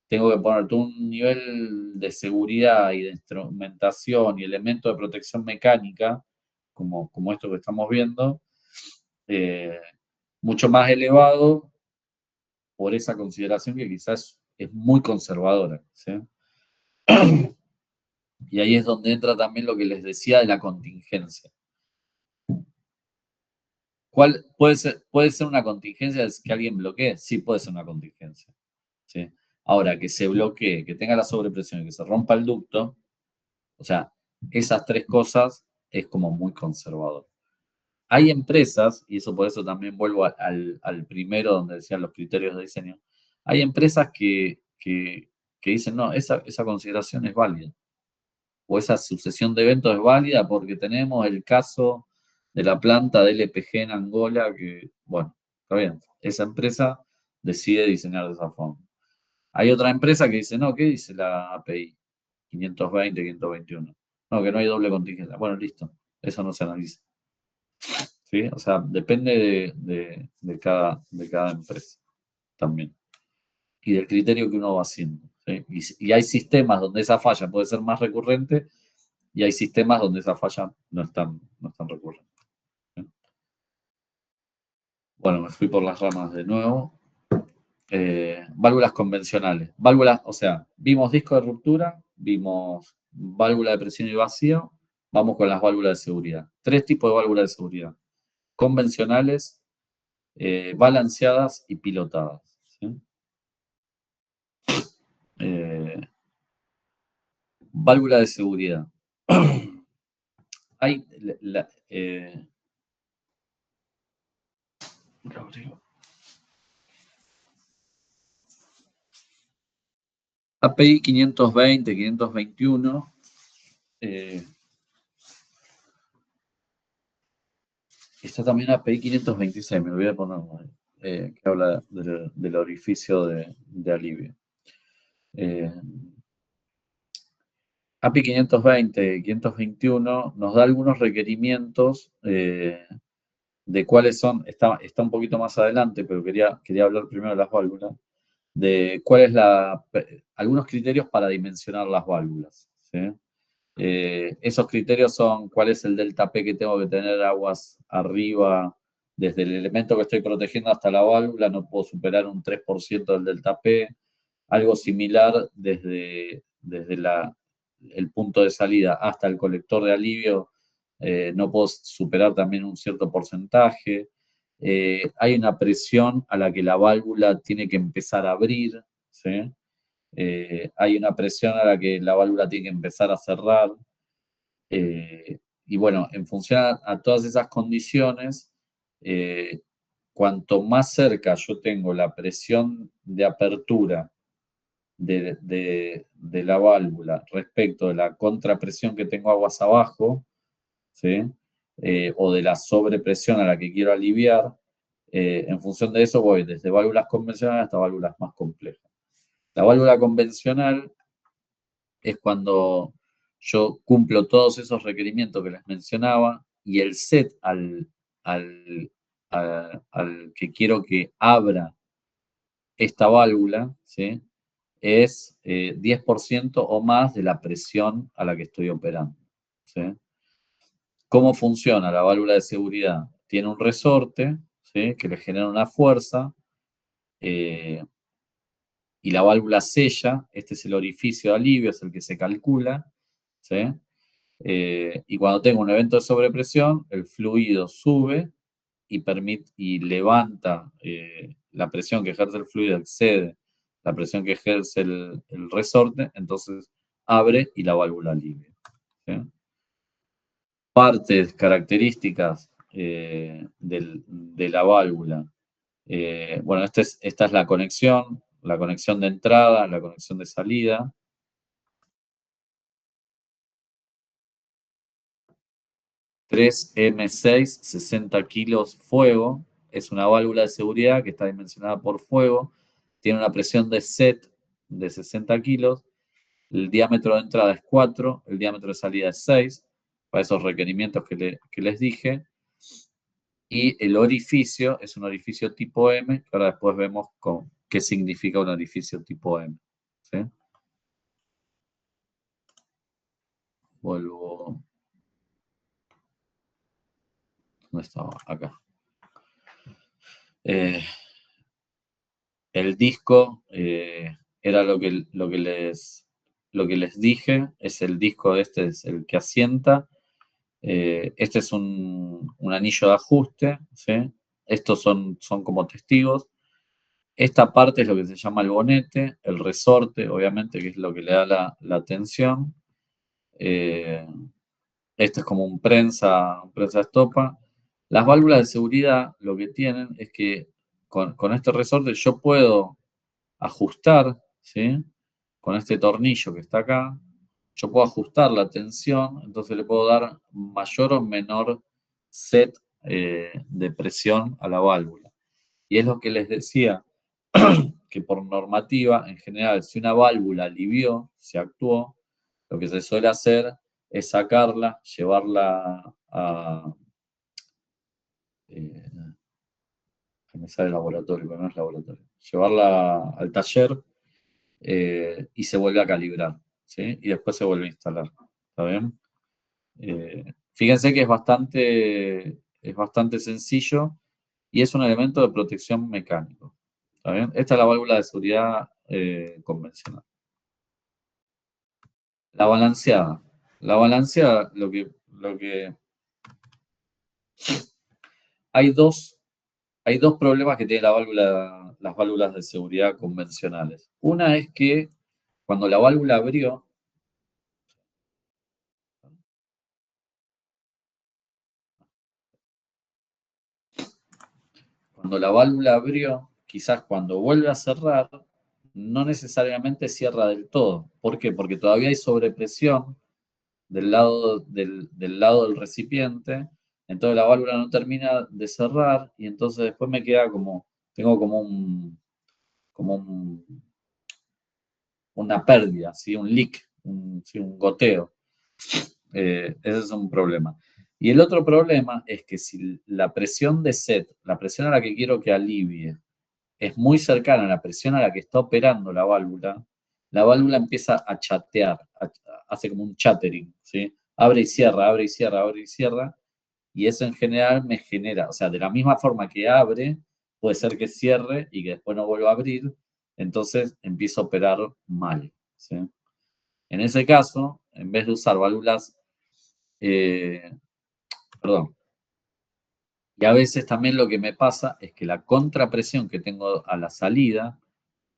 tengo que poner todo un nivel de seguridad y de instrumentación y elementos de protección mecánica, como esto que estamos viendo, mucho más elevado por esa consideración que quizás es muy conservadora, ¿sí? Y ahí es donde entra también lo que les decía de la contingencia. ¿Cuál puede ser una contingencia que alguien bloquee? Sí, puede ser una contingencia, ¿sí? Ahora, que se bloquee, que tenga la sobrepresión y que se rompa el ducto, o sea, esas tres cosas es como muy conservador. Hay empresas, y eso por eso también vuelvo al primero donde decían los criterios de diseño, hay empresas que dicen, no, esa consideración es válida, o esa sucesión de eventos es válida porque tenemos el caso de la planta de LPG en Angola, que, bueno, está bien, esa empresa decide diseñar de esa forma. Hay otra empresa que dice, no, ¿qué dice la API? 520, 521. No, que no hay doble contingencia. Bueno, listo, eso no se analiza. ¿Sí? O sea, depende de cada empresa también. Y del criterio que uno va haciendo. ¿Sí? Y hay sistemas donde esa falla puede ser más recurrente y hay sistemas donde esa falla no es tan recurrente. ¿Sí? Bueno, me fui por las ramas de nuevo. Válvulas convencionales. Válvulas, o sea, vimos disco de ruptura, vimos válvula de presión y vacío, vamos con las válvulas de seguridad. Tres tipos de válvulas de seguridad. Convencionales, balanceadas y pilotadas. ¿Sí? Válvula de seguridad. Hay API 520, 521. Está también API 526, me lo voy a poner, que habla del orificio de alivio. API 520, 521 nos da algunos requerimientos de cuáles son, está un poquito más adelante, pero quería hablar primero de las válvulas, de cuál es algunos criterios para dimensionar las válvulas. ¿Sí? Esos criterios son cuál es el delta P que tengo que tener aguas arriba, desde el elemento que estoy protegiendo hasta la válvula, no puedo superar un 3% del delta P, algo similar desde el punto de salida hasta el colector de alivio, no puedo superar también un cierto porcentaje. Hay una presión a la que la válvula tiene que empezar a abrir, ¿sí? Hay una presión a la que la válvula tiene que empezar a cerrar. Y bueno, en función a todas esas condiciones, cuanto más cerca yo tengo la presión de apertura de la válvula respecto de la contrapresión que tengo aguas abajo, ¿sí? O de la sobrepresión a la que quiero aliviar, en función de eso voy desde válvulas convencionales hasta válvulas más complejas. La válvula convencional es cuando yo cumplo todos esos requerimientos que les mencionaba y el set al que quiero que abra esta válvula, ¿sí? Es 10% o más de la presión a la que estoy operando. ¿Sí? ¿Cómo funciona la válvula de seguridad? Tiene un resorte, ¿sí? Que le genera una fuerza y la válvula sella. Este es el orificio de alivio, es el que se calcula. ¿Sí? Y cuando tengo un evento de sobrepresión, el fluido sube y levanta la presión que ejerce el fluido, excede la presión que ejerce el resorte, entonces abre y la válvula alivia. ¿Sí? Partes, características de la válvula. Bueno, esta es la conexión de entrada, la conexión de salida. M6, 60 kilos fuego, es una válvula de seguridad que está dimensionada por fuego. tiene una presión de set de 60 kilos, el diámetro de entrada es 4, el diámetro de salida es 6, para esos requerimientos que les dije, y el orificio es un orificio tipo M, que ahora después vemos qué significa un orificio tipo M. ¿Sí? Vuelvo. ¿Dónde estaba? Acá. El disco era lo que les dije, es el disco, este es el que asienta. Este es un anillo de ajuste, ¿sí? Estos son como testigos. Esta parte es lo que se llama el bonete, el resorte, obviamente, que es lo que le da la tensión. Este es como un prensa estopa. Las válvulas de seguridad lo que tienen es que con este resorte yo puedo ajustar, ¿sí? Con este tornillo que está acá, yo puedo ajustar la tensión, entonces le puedo dar mayor o menor set de presión a la válvula. Y es lo que les decía, que por normativa, en general, si una válvula alivió, se actuó, lo que se suele hacer es sacarla, llevarla a... que me sale laboratorio, pero no es laboratorio. Llevarla al taller y se vuelve a calibrar, ¿sí? Y después se vuelve a instalar. ¿Está bien? Fíjense que es bastante sencillo y es un elemento de protección mecánico. ¿Está bien? Esta es la válvula de seguridad convencional. La balanceada. La balanceada, lo que hay dos problemas que tiene las válvulas de seguridad convencionales. Una es que cuando la válvula abrió, quizás cuando vuelve a cerrar, no necesariamente cierra del todo. ¿Por qué? Porque todavía hay sobrepresión del lado del recipiente, entonces la válvula no termina de cerrar y entonces después me queda tengo una pérdida, ¿sí? Un leak, un goteo. Ese es un problema. Y el otro problema es que si la presión de set, la presión a la que quiero que alivie, es muy cercana a la presión a la que está operando la válvula empieza a chatear, hace como un chattering, ¿sí? Abre y cierra, abre y cierra, abre y cierra, y eso en general me genera, o sea, de la misma forma que abre, puede ser que cierre y que después no vuelva a abrir, entonces empiezo a operar mal, ¿sí? En ese caso, en vez de usar válvulas, perdón, y a veces también lo que me pasa es que la contrapresión que tengo a la salida,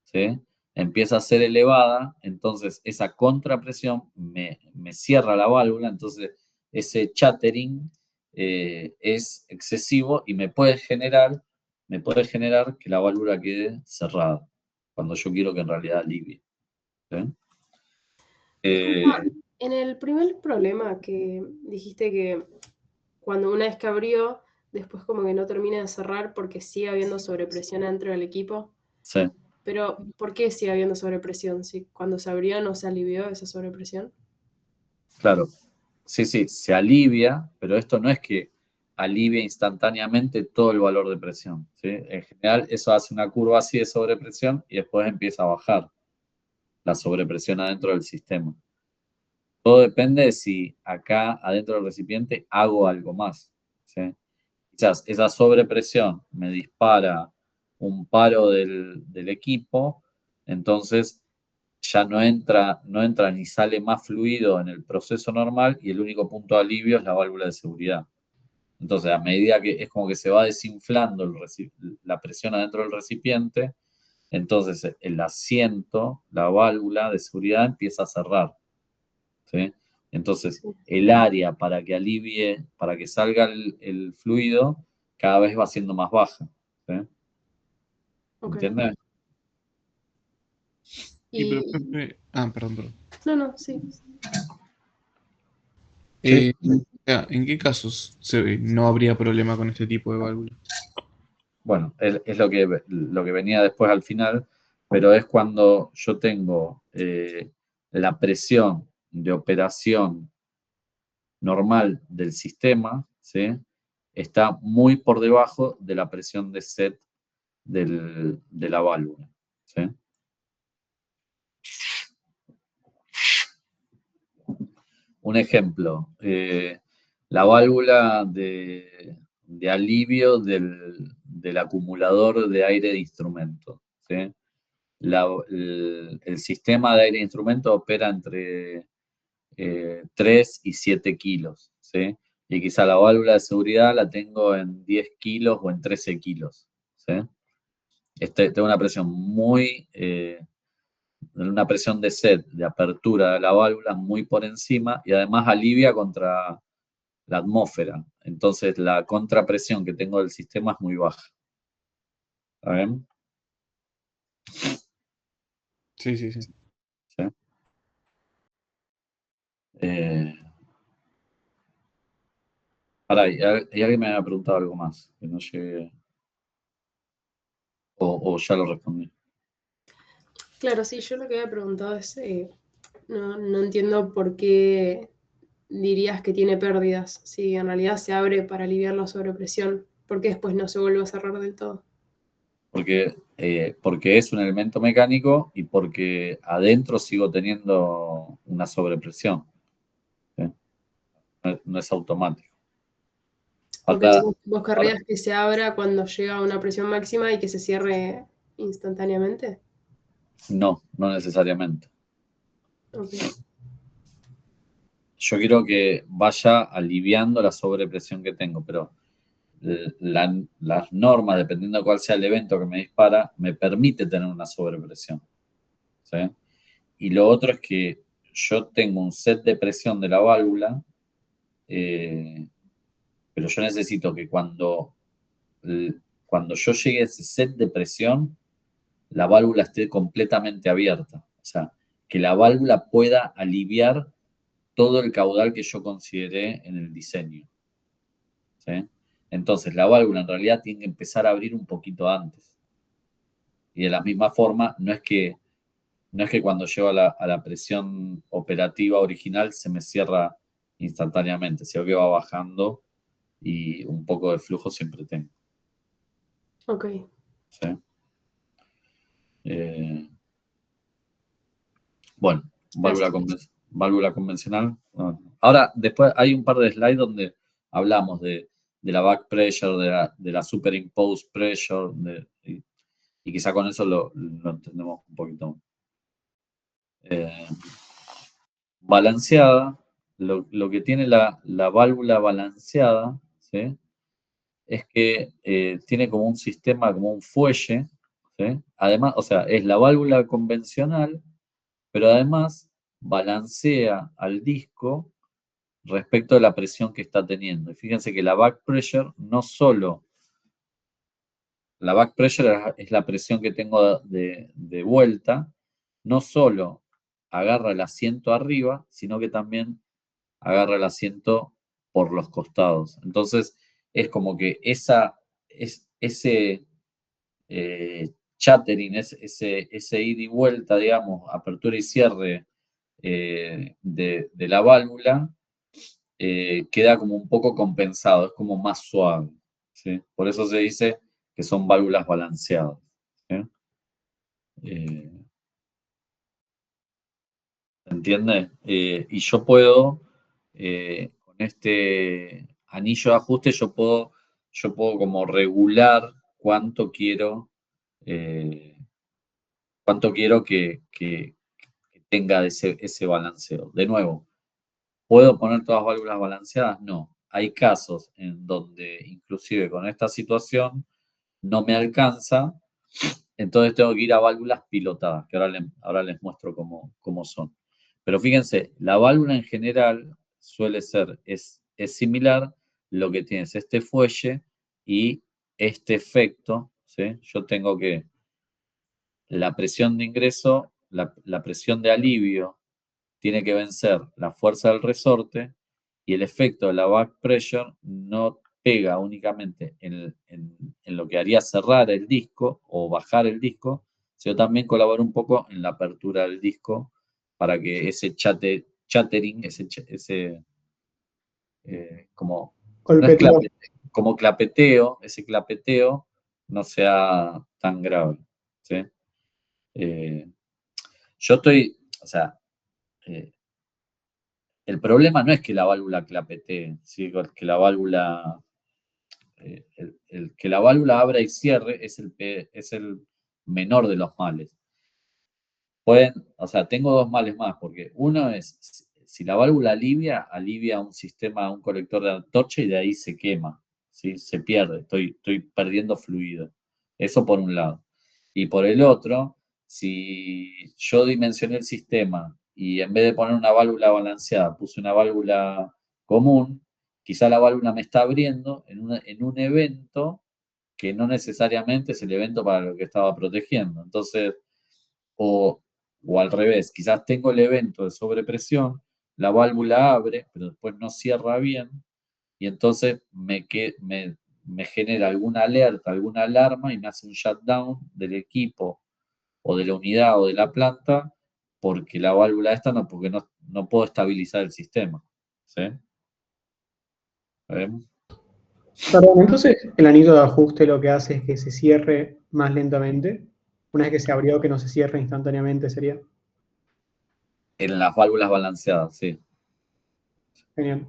¿sí? Empieza a ser elevada, entonces esa contrapresión me cierra la válvula, entonces ese chattering es excesivo y me puede generar que la válvula quede cerrada, cuando yo quiero que en realidad alivie. ¿Sí? En el primer problema que dijiste que cuando una vez que abrió, después como que no termina de cerrar porque sigue habiendo sobrepresión dentro del equipo. Sí. Pero, ¿por qué sigue habiendo sobrepresión? Si cuando se abrió no se alivió esa sobrepresión. Claro. Sí, se alivia, pero esto no es que alivia instantáneamente todo el valor de presión, ¿sí? En general, eso hace una curva así de sobrepresión y después empieza a bajar la sobrepresión adentro del sistema. Todo depende de si acá adentro del recipiente hago algo más, ¿sí? Quizás esa sobrepresión me dispara un paro del equipo, entonces ya no entra ni sale más fluido en el proceso normal y el único punto de alivio es la válvula de seguridad. Entonces, a medida que es como que se va desinflando la presión adentro del recipiente, entonces el asiento, la válvula de seguridad empieza a cerrar, ¿sí? Entonces, el área para que alivie, para que salga el fluido, cada vez va siendo más baja, ¿sí? ¿Entiendes? Pero, Pepe... perdón. No, sí. Sí. ¿En qué casos no habría problema con este tipo de válvula? Bueno, es lo que venía después al final. pero es cuando yo tengo la presión de operación normal del sistema, ¿sí? Está muy por debajo de la presión de set de la válvula, ¿sí? Un ejemplo, la válvula de alivio del acumulador de aire de instrumento, ¿sí? El sistema de aire de instrumento opera entre 3 y 7 kilos, ¿sí? Y quizá la válvula de seguridad la tengo en 10 kilos o en 13 kilos, ¿sí? Tengo una presión una presión de set, de apertura de la válvula muy por encima y además alivia contra la atmósfera. Entonces la contrapresión que tengo del sistema es muy baja. ¿Está bien? Sí. ¿Sí? Ahora, y alguien me había preguntado algo más, que no llegué, o ya lo respondí. Claro, sí, yo lo que había preguntado es, no entiendo por qué dirías que tiene pérdidas, si en realidad se abre para aliviar la sobrepresión, ¿por qué después no se vuelve a cerrar del todo? Porque es un elemento mecánico y porque adentro sigo teniendo una sobrepresión, ¿sí? No es automático. Porque Ahora, vos querrías que se abra cuando llega a una presión máxima y que se cierre instantáneamente. no necesariamente. Ok. Yo quiero que vaya aliviando la sobrepresión que tengo, pero las normas, dependiendo de cuál sea el evento que me dispara, me permite tener una sobrepresión, ¿sí? Y lo otro es que yo tengo un set de presión de la válvula, pero yo necesito que cuando yo llegue a ese set de presión, la válvula esté completamente abierta. O sea, que la válvula pueda aliviar todo el caudal que yo consideré en el diseño, ¿sí? Entonces, la válvula en realidad tiene que empezar a abrir un poquito antes. Y de la misma forma, no es que cuando llego a la presión operativa original se me cierra instantáneamente, sino que va bajando y un poco de flujo siempre tengo. Ok. ¿Sí? Bueno, válvula convencional. Ahora, después hay un par de slides donde hablamos de la back pressure, de la superimposed pressure, y quizá con eso lo entendemos un poquito. Balanceada, lo que tiene la válvula balanceada, ¿sí? Es que tiene como un sistema, como un fuelle, ¿sí? Además, o sea, es la válvula convencional, pero además balancea al disco respecto a la presión que está teniendo. Y fíjense que la back pressure no solo, la back pressure es la presión que tengo de vuelta, no solo agarra el asiento arriba, sino que también agarra el asiento por los costados. Entonces, es como que ese chattering, ese ida y vuelta, digamos, apertura y cierre de la válvula, queda como un poco compensado, es como más suave, ¿sí? Por eso se dice que son válvulas balanceadas, ¿sí? ¿Entiende? Y yo puedo, con este anillo de ajuste, yo puedo como regular cuánto quiero que tenga ese balanceo. De nuevo, ¿puedo poner todas las válvulas balanceadas? No. Hay casos en donde inclusive con esta situación no me alcanza, entonces tengo que ir a válvulas pilotadas, que ahora les muestro cómo son. Pero fíjense, la válvula en general es similar, lo que tiene es este fuelle y este efecto, ¿sí? Yo tengo que la presión de ingreso, la presión de alivio tiene que vencer la fuerza del resorte y el efecto de la back pressure no pega únicamente en lo que haría cerrar el disco o bajar el disco, sino también colabora un poco en la apertura del disco para que ese chattering, como, no es Golpeteo. como clapeteo, ese clapeteo no sea tan grave, ¿sí? Yo estoy, o sea, el problema no es que la válvula clapetee, ¿sí? Que la válvula, que la válvula abra y cierre es el menor de los males. O sea, tengo dos males más, porque uno es, si la válvula alivia un sistema, un colector de antorcha y de ahí se quema, ¿sí? Se pierde, estoy perdiendo fluido. Eso por un lado. Y por el otro, si yo dimensioné el sistema y en vez de poner una válvula balanceada, puse una válvula común, quizá la válvula me está abriendo en un evento que no necesariamente es el evento para lo que estaba protegiendo. Entonces, o al revés, quizás tengo el evento de sobrepresión, la válvula abre, pero después no cierra bien, y entonces me genera alguna alerta, alguna alarma y me hace un shutdown del equipo o de la unidad o de la planta porque la válvula esta porque no puedo estabilizar el sistema. ¿Sí? ¿Ven? Perdón, entonces el anillo de ajuste lo que hace es que se cierre más lentamente. Una vez que se abrió, que no se cierre instantáneamente sería. En las válvulas balanceadas, sí. Genial.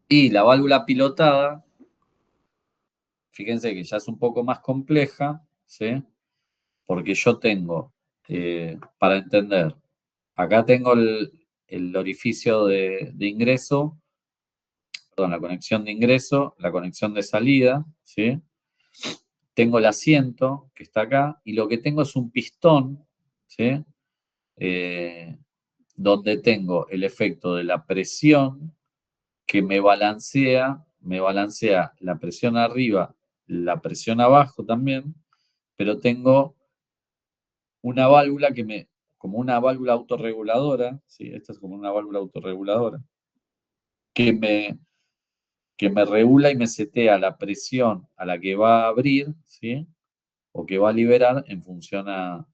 Y la válvula pilotada, fíjense que ya es un poco más compleja, ¿sí? Porque yo tengo, para entender, acá tengo el orificio de ingreso, perdón, la conexión de ingreso, la conexión de salida, ¿sí? Tengo el asiento que está acá y lo que tengo es un pistón, ¿sí? Donde tengo el efecto de la presión que me balancea la presión arriba, la presión abajo también, pero tengo una válvula como una válvula autorreguladora, ¿sí? Esta es como una válvula autorreguladora, que me regula y me setea la presión a la que va a abrir, ¿sí? O que va a liberar en función a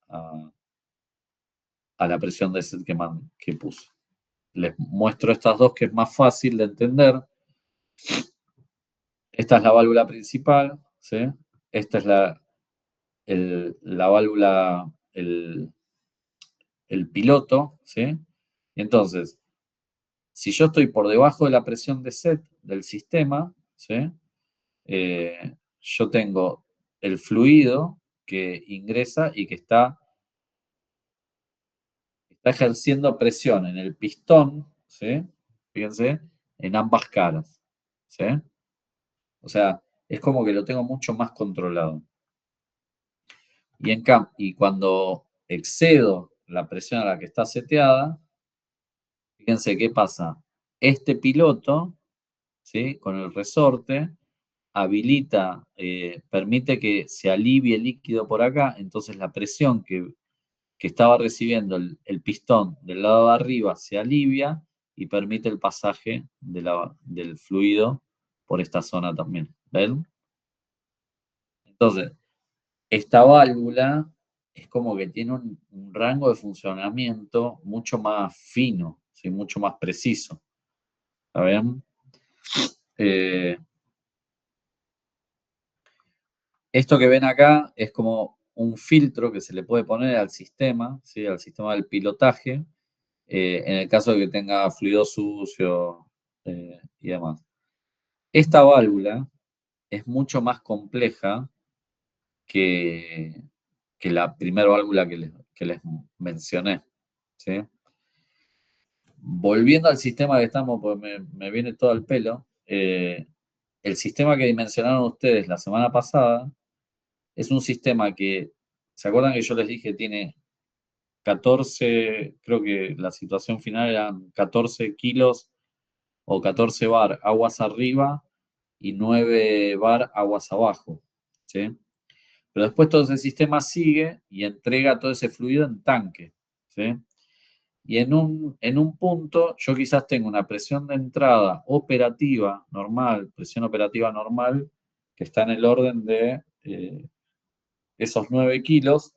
la presión de set que puse. Les muestro estas dos que es más fácil de entender. Esta es la válvula principal, ¿sí? Esta es la válvula, el piloto, ¿sí? Entonces, si yo estoy por debajo de la presión de set del sistema, ¿sí? Yo tengo el fluido que ingresa y que está ejerciendo presión en el pistón, ¿sí? Fíjense, en ambas caras, ¿sí? O sea, es como que lo tengo mucho más controlado. Y cuando excedo la presión a la que está seteada, fíjense qué pasa. Este piloto, ¿sí? Con el resorte, habilita, permite que se alivie el líquido por acá, entonces la presión que estaba recibiendo el pistón del lado de arriba se alivia y permite el pasaje del fluido por esta zona también. ¿Ven? Entonces, esta válvula es como que tiene un rango de funcionamiento mucho más fino, ¿sí? Mucho más preciso. ¿Está bien? Esto que ven acá es como un filtro que se le puede poner al sistema, ¿sí? Al sistema del pilotaje, en el caso de que tenga fluido sucio y demás. Esta válvula es mucho más compleja que la primera válvula que les mencioné, ¿sí? Volviendo al sistema que estamos, porque me viene todo al pelo, el sistema que dimensionaron ustedes la semana pasada es un sistema que, ¿se acuerdan que yo les dije tiene 14, creo que la situación final eran 14 kilos o 14 bar aguas arriba y 9 bar aguas abajo, ¿sí? Pero después todo ese sistema sigue y entrega todo ese fluido en tanque, ¿sí? Y en un punto yo quizás tengo una presión de entrada operativa normal, presión operativa normal, que está en el orden de esos 9 kilos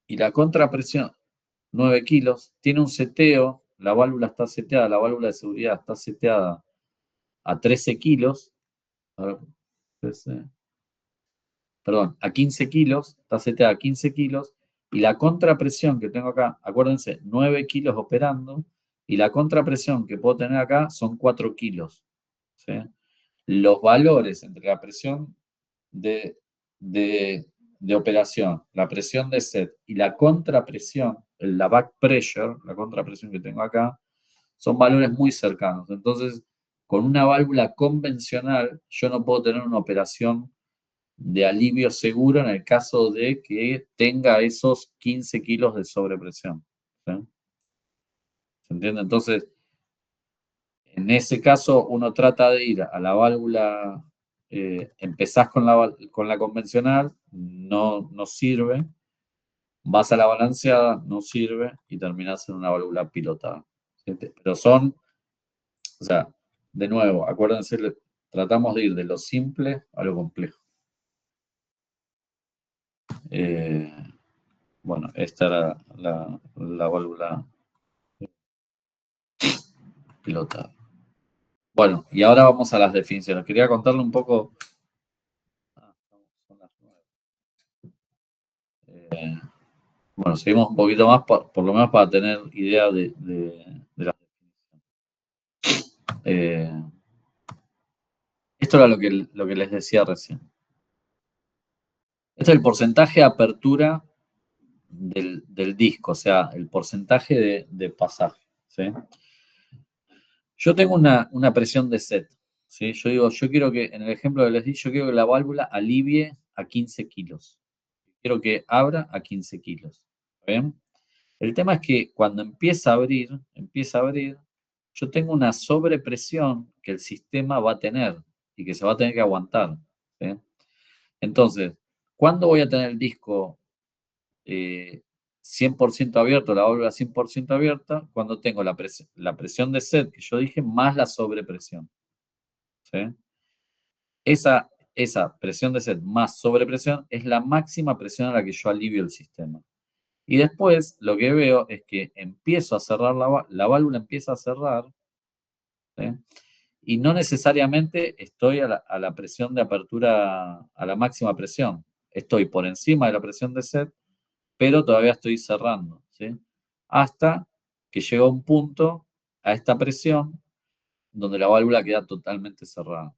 y la contrapresión, 9 kilos, tiene un seteo, la válvula está seteada, la válvula de seguridad está seteada a 13 kilos, a ver, 13, perdón, a 15 kilos, está seteada a 15 kilos, y la contrapresión que tengo acá, acuérdense, 9 kilos operando, y la contrapresión que puedo tener acá son 4 kilos. ¿Sí? Los valores entre la presión de operación, la presión de set y la contrapresión, la back pressure, la contrapresión que tengo acá, son valores muy cercanos. Entonces, con una válvula convencional, yo no puedo tener una operación de alivio seguro en el caso de que tenga esos 15 kilos de sobrepresión. ¿Sí? ¿Se entiende? Entonces, en ese caso, uno trata de ir a la válvula, empezás con la convencional, no sirve, vas a la balanceada, no sirve, y terminás en una válvula pilotada. ¿Sí? Pero son, o sea, de nuevo, acuérdense, tratamos de ir de lo simple a lo complejo. Bueno, esta era la válvula pilotada. Bueno, y ahora vamos a las definiciones. Quería contarle un poco. Son las 9. Bueno, seguimos un poquito más, por lo menos para tener idea de las definiciones. Esto era lo que les decía recién. Este es el porcentaje de apertura del disco, o sea, el porcentaje de pasaje. ¿Sí? Yo tengo una presión de set. ¿Sí? Yo digo, yo quiero que, en el ejemplo que les di, yo quiero que la válvula alivie a 15 kilos. Quiero que abra a 15 kilos. ¿Bien? El tema es que cuando empieza a abrir, yo tengo una sobrepresión que el sistema va a tener y que se va a tener que aguantar. ¿Sí? Entonces, ¿cuándo voy a tener el disco 100% abierto, la válvula 100% abierta? Cuando tengo la presión de set que yo dije, más la sobrepresión. ¿Sí? Esa presión de set más sobrepresión es la máxima presión a la que yo alivio el sistema. Y después lo que veo es que empiezo a cerrar la válvula empieza a cerrar, ¿sí? Y no necesariamente estoy a la presión de apertura, a la máxima presión. Estoy por encima de la presión de set, pero todavía estoy cerrando, ¿sí? Hasta que llega un punto a esta presión donde la válvula queda totalmente cerrada,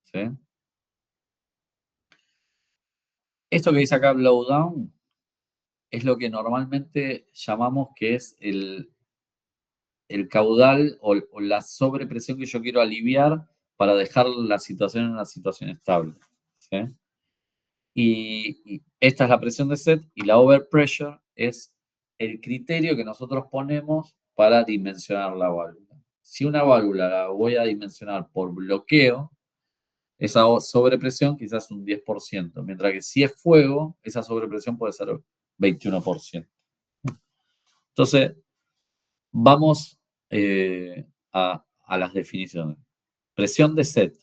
¿sí? Esto que dice acá, blowdown, es lo que normalmente llamamos que es el caudal o la sobrepresión que yo quiero aliviar para dejar la situación en una situación estable. ¿Sí? Y esta es la presión de set y la overpressure es el criterio que nosotros ponemos para dimensionar la válvula. Si una válvula la voy a dimensionar por bloqueo, esa sobrepresión quizás es un 10%, mientras que si es fuego, esa sobrepresión puede ser 21%. Entonces, vamos a las definiciones. Presión de set.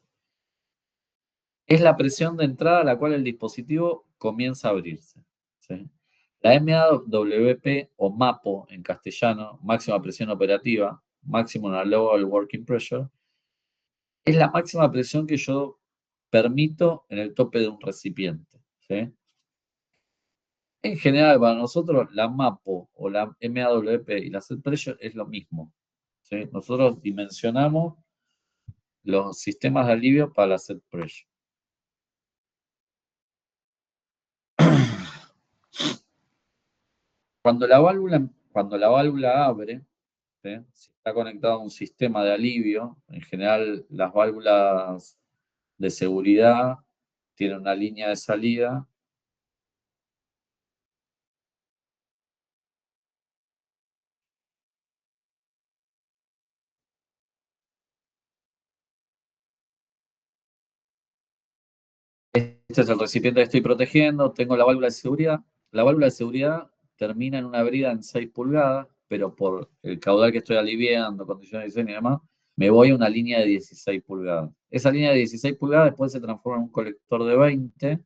Es la presión de entrada a la cual el dispositivo comienza a abrirse. ¿Sí? La MAWP o MAPO en castellano, máxima presión operativa, Maximum Allowable Working Pressure, es la máxima presión que yo permito en el tope de un recipiente. ¿Sí? En general, para nosotros, la MAPO o la MAWP y la set pressure es lo mismo. ¿Sí? Nosotros dimensionamos los sistemas de alivio para la set pressure. Cuando la válvula abre, ¿sí? Si está conectado a un sistema de alivio, en general las válvulas de seguridad tienen una línea de salida. Este es el recipiente que estoy protegiendo, tengo la válvula de seguridad. La válvula de seguridad termina en una brida en 6 pulgadas, pero por el caudal que estoy aliviando, condiciones de diseño y demás, me voy a una línea de 16 pulgadas. Esa línea de 16 pulgadas después se transforma en un colector de 20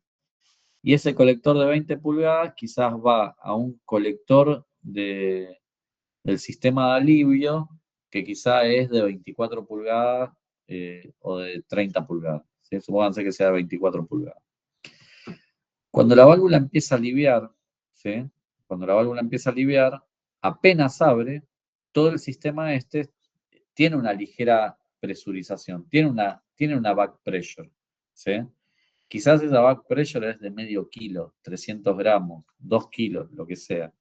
Y ese colector de 20 pulgadas quizás va a un colector del sistema de alivio que quizá es de 24 pulgadas o de 30 pulgadas. ¿Sí? Supónganse que sea de 24 pulgadas. Cuando la válvula empieza a aliviar, ¿sí? Cuando la válvula empieza a aliviar, apenas abre, todo el sistema tiene una ligera presurización, tiene una back pressure, ¿sí? Quizás esa back pressure es de medio kilo, 300 gramos, 2 kilos, lo que sea.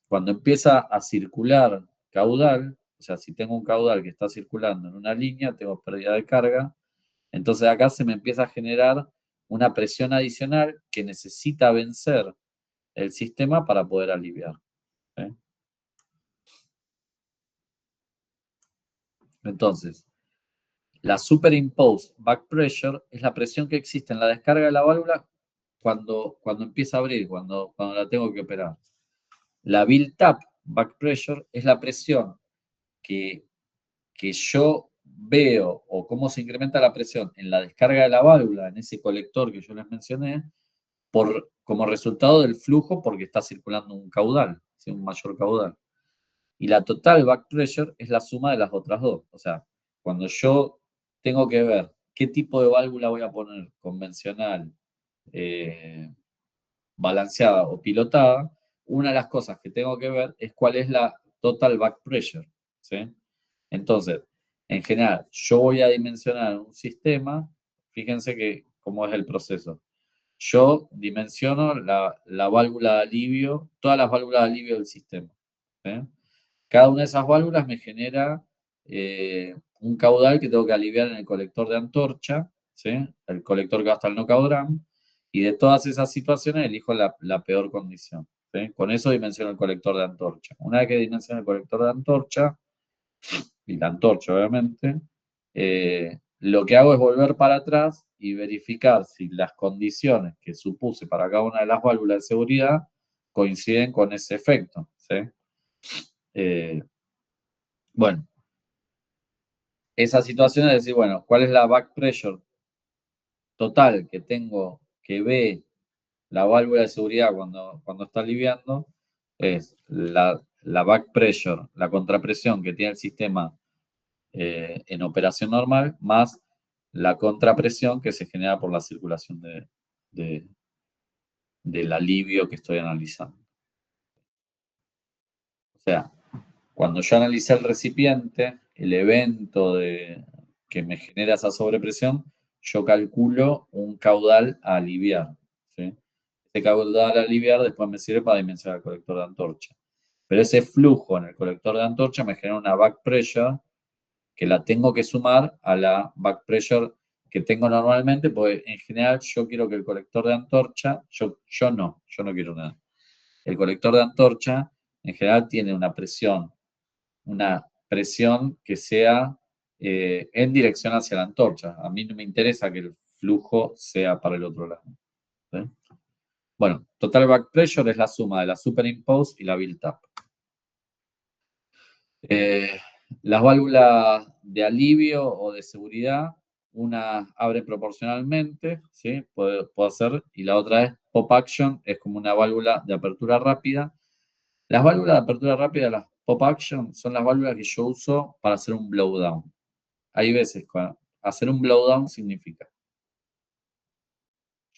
Cuando empieza a circular caudal, o sea, si tengo un caudal que está circulando en una línea, tengo pérdida de carga, entonces acá se me empieza a generar una presión adicional que necesita vencer el sistema para poder aliviar. ¿Sí? Entonces, la superimposed back pressure es la presión que existe en la descarga de la válvula cuando empieza a abrir, cuando la tengo que operar. La built-up back pressure es la presión que yo veo o cómo se incrementa la presión en la descarga de la válvula, en ese colector que yo les mencioné, como resultado del flujo porque está circulando un caudal, ¿sí? Un mayor caudal. Y la total back pressure es la suma de las otras dos. O sea, cuando yo tengo que ver qué tipo de válvula voy a poner, convencional, balanceada o pilotada, una de las cosas que tengo que ver es cuál es la total back pressure, ¿sí? Entonces, en general, yo voy a dimensionar un sistema, fíjense cómo es el proceso. Yo dimensiono la válvula de alivio, todas las válvulas de alivio del sistema, ¿sí? Cada una de esas válvulas me genera un caudal que tengo que aliviar en el colector de antorcha, ¿sí? El colector que va hasta el knockout drum, y de todas esas situaciones elijo la peor condición, ¿sí? Con eso dimensiono el colector de antorcha. Una vez que dimensiono el colector de antorcha, y la antorcha obviamente, lo que hago es volver para atrás y verificar si las condiciones que supuse para cada una de las válvulas de seguridad coinciden con ese efecto, ¿sí? Bueno, esa situación es decir, bueno, ¿cuál es la back pressure total que tengo, que ve la válvula de seguridad cuando está aliviando? Es la back pressure, la contrapresión que tiene el sistema en operación normal, más la contrapresión que se genera por la circulación del alivio que estoy analizando. O sea, cuando yo analicé el recipiente, el evento que me genera esa sobrepresión, yo calculo un caudal a aliviar, ¿sí? Ese caudal a aliviar después me sirve para dimensionar el colector de antorcha. Pero ese flujo en el colector de antorcha me genera una back pressure que la tengo que sumar a la back pressure que tengo normalmente, porque en general yo quiero que el colector de antorcha, yo no quiero nada. El colector de antorcha en general tiene una presión que sea en dirección hacia la antorcha. A mí no me interesa que el flujo sea para el otro lado. ¿Sí? Bueno, total back pressure es la suma de la superimposed y la built-up. Las válvulas de alivio o de seguridad, una abre proporcionalmente, ¿sí? Puedo hacer, y la otra es pop action, es como una válvula de apertura rápida. Las válvulas de apertura rápida, las pop action, son las válvulas que yo uso para hacer un blowdown. Hay veces que hacer un blowdown significa: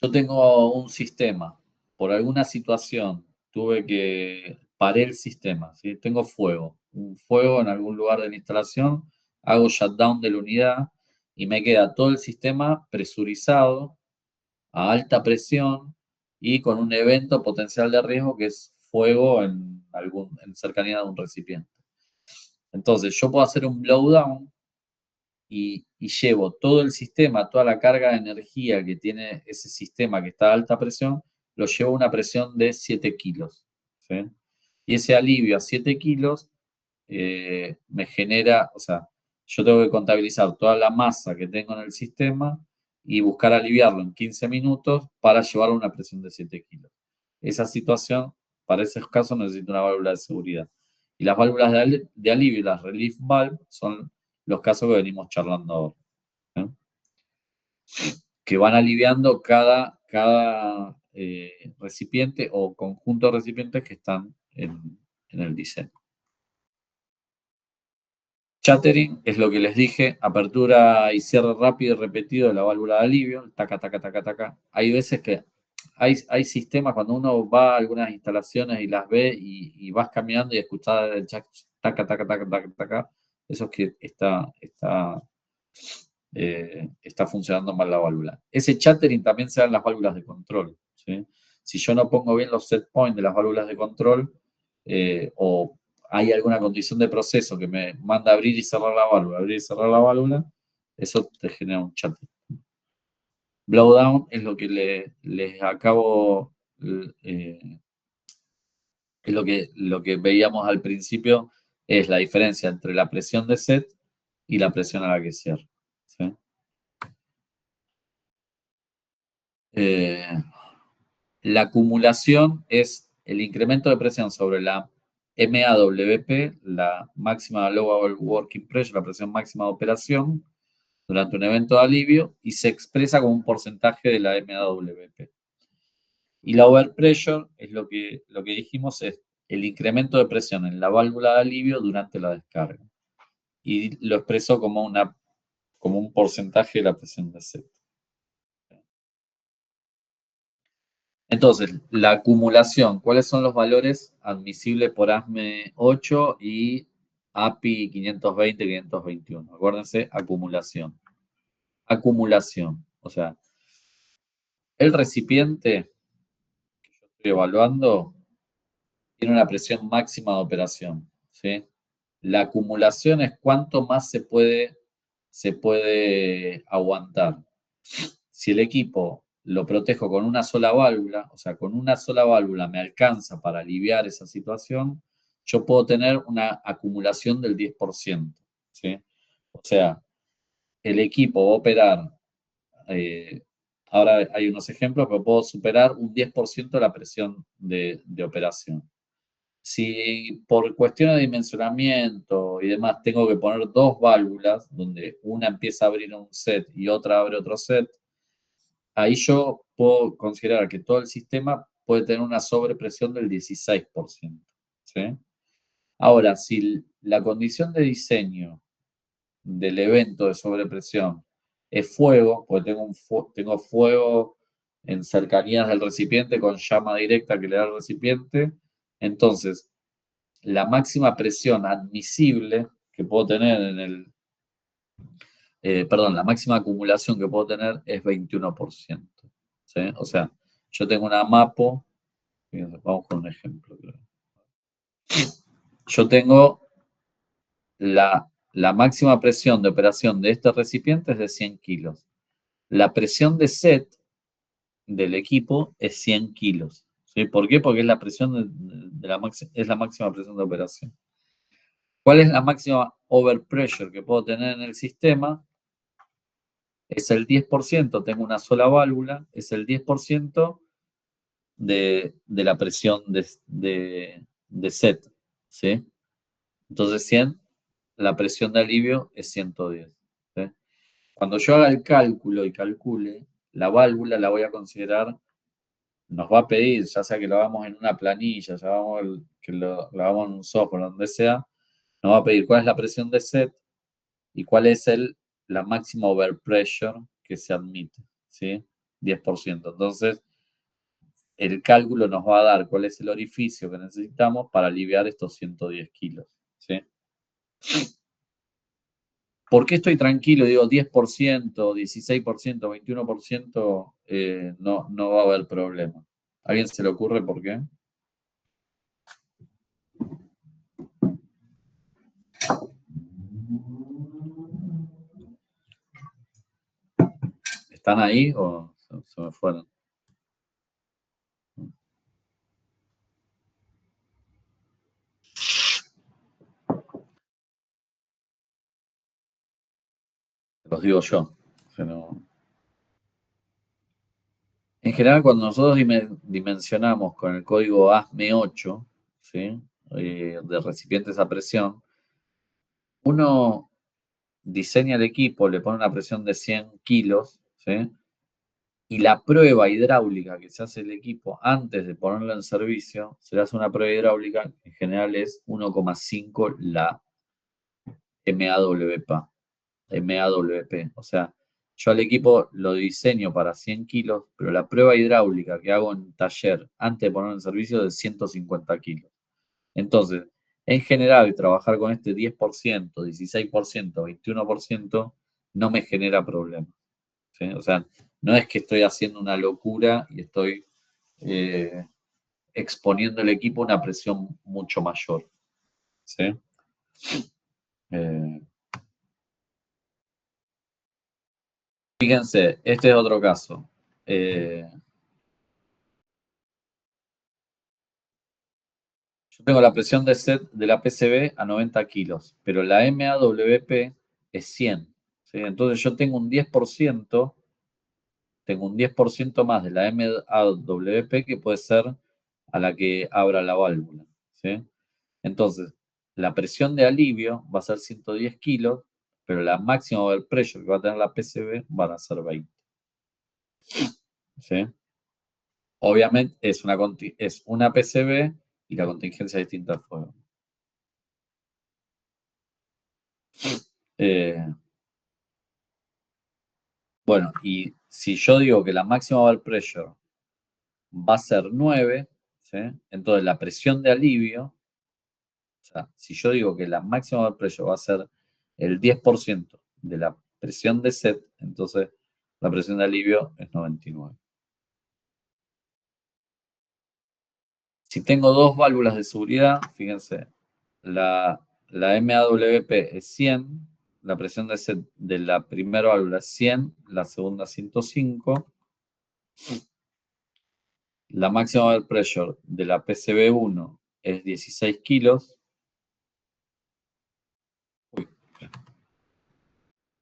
yo tengo un sistema, por alguna situación tuve que parar el sistema, ¿sí? Tengo un fuego en algún lugar de la instalación, hago shutdown de la unidad y me queda todo el sistema presurizado, a alta presión y con un evento potencial de riesgo que es fuego en cercanía de un recipiente. Entonces yo puedo hacer un blowdown y llevo todo el sistema, toda la carga de energía que tiene ese sistema que está a alta presión, lo llevo a una presión de 7 kilos, ¿sí? Y ese alivio a 7 kilos me genera, o sea, yo tengo que contabilizar toda la masa que tengo en el sistema y buscar aliviarlo en 15 minutos para llevarlo a una presión de 7 kilos. Esa situación, para esos casos, necesito una válvula de seguridad. Y las válvulas de alivio, las relief valve, son los casos que venimos charlando ahora, ¿eh? Que van aliviando cada recipiente o conjunto de recipientes que están en el diseño. Chattering es lo que les dije, apertura y cierre rápido y repetido de la válvula de alivio, taca, taca, taca, taca. Hay veces que hay sistemas cuando uno va a algunas instalaciones y las ve y vas caminando y escuchás el taca, taca, taca, taca, taca. Eso es que está funcionando mal la válvula. Ese chattering también se da en las válvulas de control, ¿sí? Si yo no pongo bien los set points de las válvulas de control, o hay alguna condición de proceso que me manda a abrir y cerrar la válvula, abrir y cerrar la válvula, eso te genera un chattering. Blowdown es lo que les acabo, es lo que veíamos al principio, es la diferencia entre la presión de set y la presión a la que cierra, ¿sí? La acumulación es el incremento de presión sobre la MAWP, la máxima allowable working pressure, la presión máxima de operación, durante un evento de alivio, y se expresa como un porcentaje de la MAWP. Y la overpressure es lo que dijimos, es el incremento de presión en la válvula de alivio durante la descarga. Y lo expreso como un porcentaje de la presión de set. Entonces, la acumulación, ¿cuáles son los valores admisibles por ASME 8 y API 520, 521? Acuérdense, acumulación. Acumulación, o sea, el recipiente que yo estoy evaluando tiene una presión máxima de operación, ¿sí? La acumulación es cuánto más se puede aguantar. Si el equipo lo protejo con una sola válvula, o sea, con una sola válvula me alcanza para aliviar esa situación, yo puedo tener una acumulación del 10%, ¿sí? O sea, el equipo va a operar, ahora hay unos ejemplos, pero puedo superar un 10% de la presión de operación. Si por cuestiones de dimensionamiento y demás tengo que poner dos válvulas, donde una empieza a abrir un set y otra abre otro set, ahí yo puedo considerar que todo el sistema puede tener una sobrepresión del 16%, ¿sí? Ahora, si la condición de diseño del evento de sobrepresión es fuego, porque tengo fuego en cercanías del recipiente con llama directa que le da al recipiente, entonces la máxima presión admisible que puedo tener la máxima acumulación que puedo tener es 21%. ¿Sí? O sea, yo tengo una MAPO, vamos con un ejemplo. Yo tengo la máxima presión de operación de este recipiente es de 100 kilos. La presión de set del equipo es 100 kilos. ¿Sí? ¿Por qué? Porque es la presión es la máxima presión de operación. ¿Cuál es la máxima overpressure que puedo tener en el sistema? Es el 10%, tengo una sola válvula, es el 10% de la presión de set, ¿sí? Entonces 100, la presión de alivio es 110. ¿Sí? Cuando yo haga el cálculo y calcule, la válvula la voy a considerar, nos va a pedir, ya sea que lo hagamos en una planilla, que lo hagamos en un software, donde sea, nos va a pedir cuál es la presión de set y cuál es la máxima overpressure que se admite, ¿sí? 10%. Entonces, el cálculo nos va a dar cuál es el orificio que necesitamos para aliviar estos 110 kilos, ¿sí? ¿Por qué estoy tranquilo? Digo 10%, 16%, 21%, no va a haber problema. ¿A alguien se le ocurre por qué? ¿Están ahí o se me fueron? Los digo yo. Pero... En general, cuando nosotros dimensionamos con el código ASME 8, ¿sí? De recipientes a presión, uno diseña el equipo, le pone una presión de 100 kilos, ¿sí? Y la prueba hidráulica que se hace el equipo antes de ponerlo en servicio, se le hace una prueba hidráulica, que en general es 1,5 la MAWP. O sea, yo al equipo lo diseño para 100 kilos, pero la prueba hidráulica que hago en taller antes de ponerlo en servicio es de 150 kilos. Entonces, en general, trabajar con este 10%, 16%, 21% no me genera problemas. ¿Sí? O sea, no es que estoy haciendo una locura y estoy exponiendo el equipo a una presión mucho mayor. ¿Sí? Fíjense, este es otro caso. Yo tengo la presión de set de la PCB a 90 kilos, pero la MAWP es 100. ¿Sí? Entonces yo tengo un 10%, más de la MAWP que puede ser a la que abra la válvula. ¿Sí? Entonces, la presión de alivio va a ser 110 kilos, pero la máxima over pressure que va a tener la PCB van a ser 20. ¿Sí? Obviamente es una PCB y la contingencia distinta al fuego. Bueno, y si yo digo que la máxima over pressure va a ser 9, ¿sí? Entonces la presión de alivio, o sea, si yo digo que la máxima over pressure va a ser el 10% de la presión de set, entonces la presión de alivio es 99. Si tengo dos válvulas de seguridad, fíjense, la MAWP es 100, la presión de set de la primera válvula es 100, la segunda 105. La máxima over pressure de la PCB1 es 16 kilos.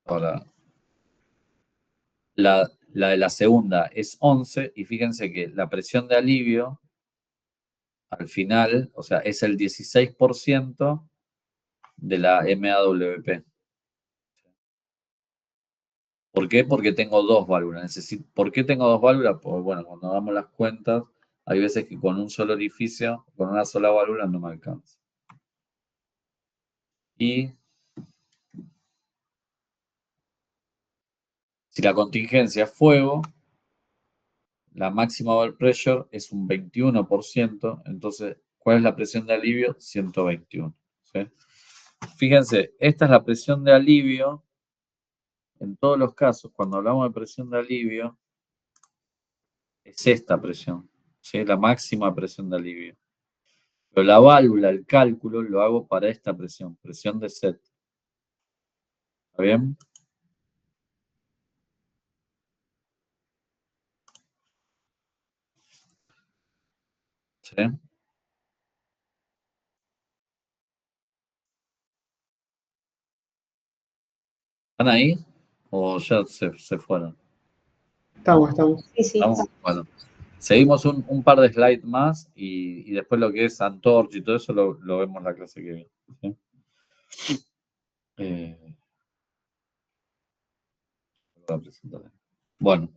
Ahora, la de la segunda es 11 y fíjense que la presión de alivio al final, o sea, es el 16% de la MAWP. ¿Por qué? Porque tengo dos válvulas. ¿Por qué tengo dos válvulas? Pues bueno, cuando damos las cuentas, hay veces que con un solo orificio, con una sola válvula no me alcanza. Y si la contingencia es fuego, la máxima over pressure es un 21%, entonces, ¿cuál es la presión de alivio? 121. ¿Sí? Fíjense, esta es la presión de alivio. En todos los casos, cuando hablamos de presión de alivio, es esta presión, ¿sí? La máxima presión de alivio. Pero la válvula, el cálculo, lo hago para esta presión de set. ¿Está bien? ¿Sí? ¿Están ahí? ¿O ya se fueron? Estamos. Sí, sí. ¿Estamos? Bueno. Seguimos un par de slides más y después lo que es Antorch y todo eso lo vemos la clase que viene. ¿Sí? Bueno,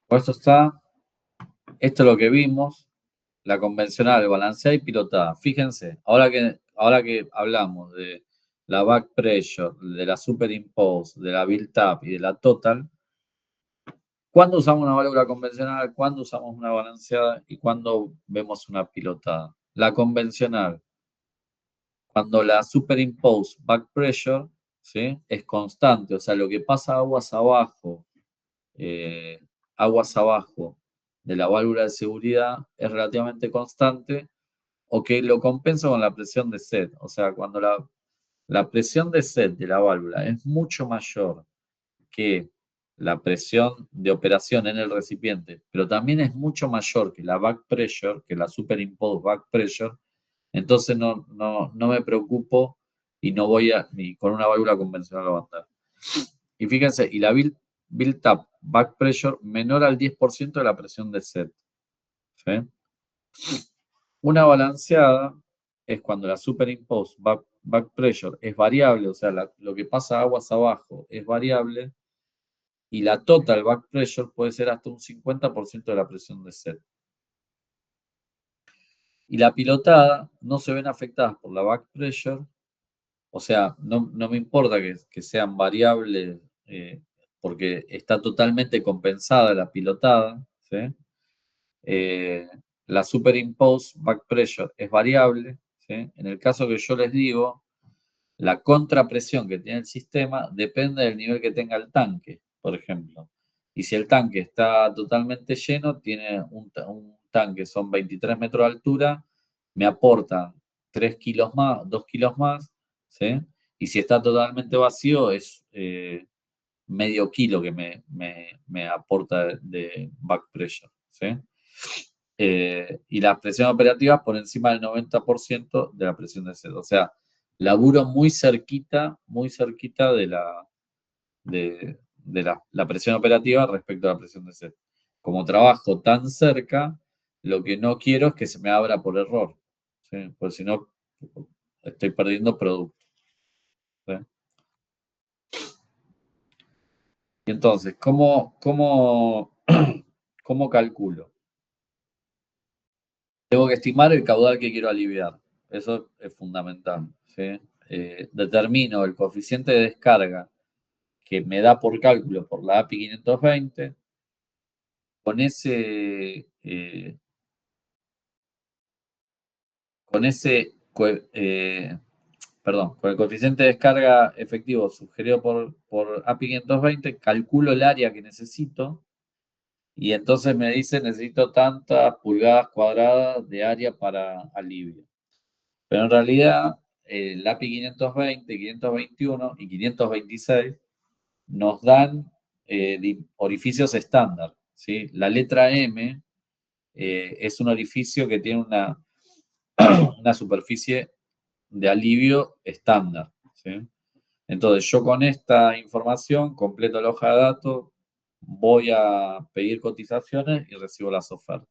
pues esto está. Esto es lo que vimos. La convencional, balanceada y pilotada. Fíjense, ahora que hablamos de la back pressure, de la superimpose, de la built up y de la total, ¿cuándo usamos una válvula convencional? ¿Cuándo usamos una balanceada? ¿Y cuándo vemos una pilotada? La convencional, cuando la superimpose back pressure, ¿sí? Es constante, o sea, lo que pasa aguas abajo de la válvula de seguridad es relativamente constante o que lo compensa con la presión de set. O sea, cuando la presión de set de la válvula es mucho mayor que la presión de operación en el recipiente, pero también es mucho mayor que la back pressure, que la superimposed back pressure, entonces no me preocupo y no voy ni con una válvula convencional a andar. Y fíjense, y la built up back pressure menor al 10% de la presión de set. ¿Sí? Una balanceada es cuando la superimposed back pressure es variable, o sea, lo que pasa aguas abajo es variable, y la total back pressure puede ser hasta un 50% de la presión de set. Y la pilotada no se ven afectadas por la back pressure, o sea, no me importa que sean variables, porque está totalmente compensada la pilotada, ¿sí? La superimposed back pressure es variable, ¿sí? En el caso que yo les digo, la contrapresión que tiene el sistema depende del nivel que tenga el tanque, por ejemplo. Y si el tanque está totalmente lleno, tiene un tanque, son 23 metros de altura, me aporta 3 kilos más, 2 kilos más, ¿sí? Y si está totalmente vacío, es medio kilo que me aporta de back pressure, ¿sí? Y la presión operativa por encima del 90% de la presión de set. O sea, laburo muy cerquita de la presión operativa respecto a la presión de set. Como trabajo tan cerca, lo que no quiero es que se me abra por error, ¿sí? Porque si no, estoy perdiendo producto, ¿sí? Y entonces, ¿cómo calculo? Tengo que estimar el caudal que quiero aliviar. Eso es fundamental, ¿sí? Determino el coeficiente de descarga que me da por cálculo por la API 520. Con ese, con el coeficiente de descarga efectivo sugerido por API 520, calculo el área que necesito y entonces me dice necesito tantas pulgadas cuadradas de área para alivio. Pero en realidad, el API 520, 521 y 526 nos dan orificios estándar, ¿sí? La letra M es un orificio que tiene una superficie de alivio estándar, ¿sí? Entonces, yo con esta información completo la hoja de datos, voy a pedir cotizaciones y recibo las ofertas.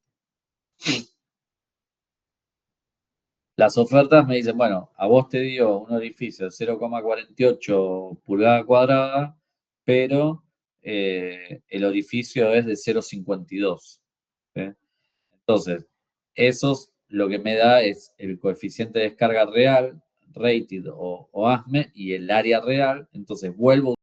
Las ofertas me dicen, bueno, a vos te dio un orificio de 0,48 pulgadas cuadradas, pero el orificio es de 0,52. ¿Sí? Entonces, eso lo que me da es el coeficiente de descarga real, rated o ASME, y el área real. Entonces, vuelvo a usar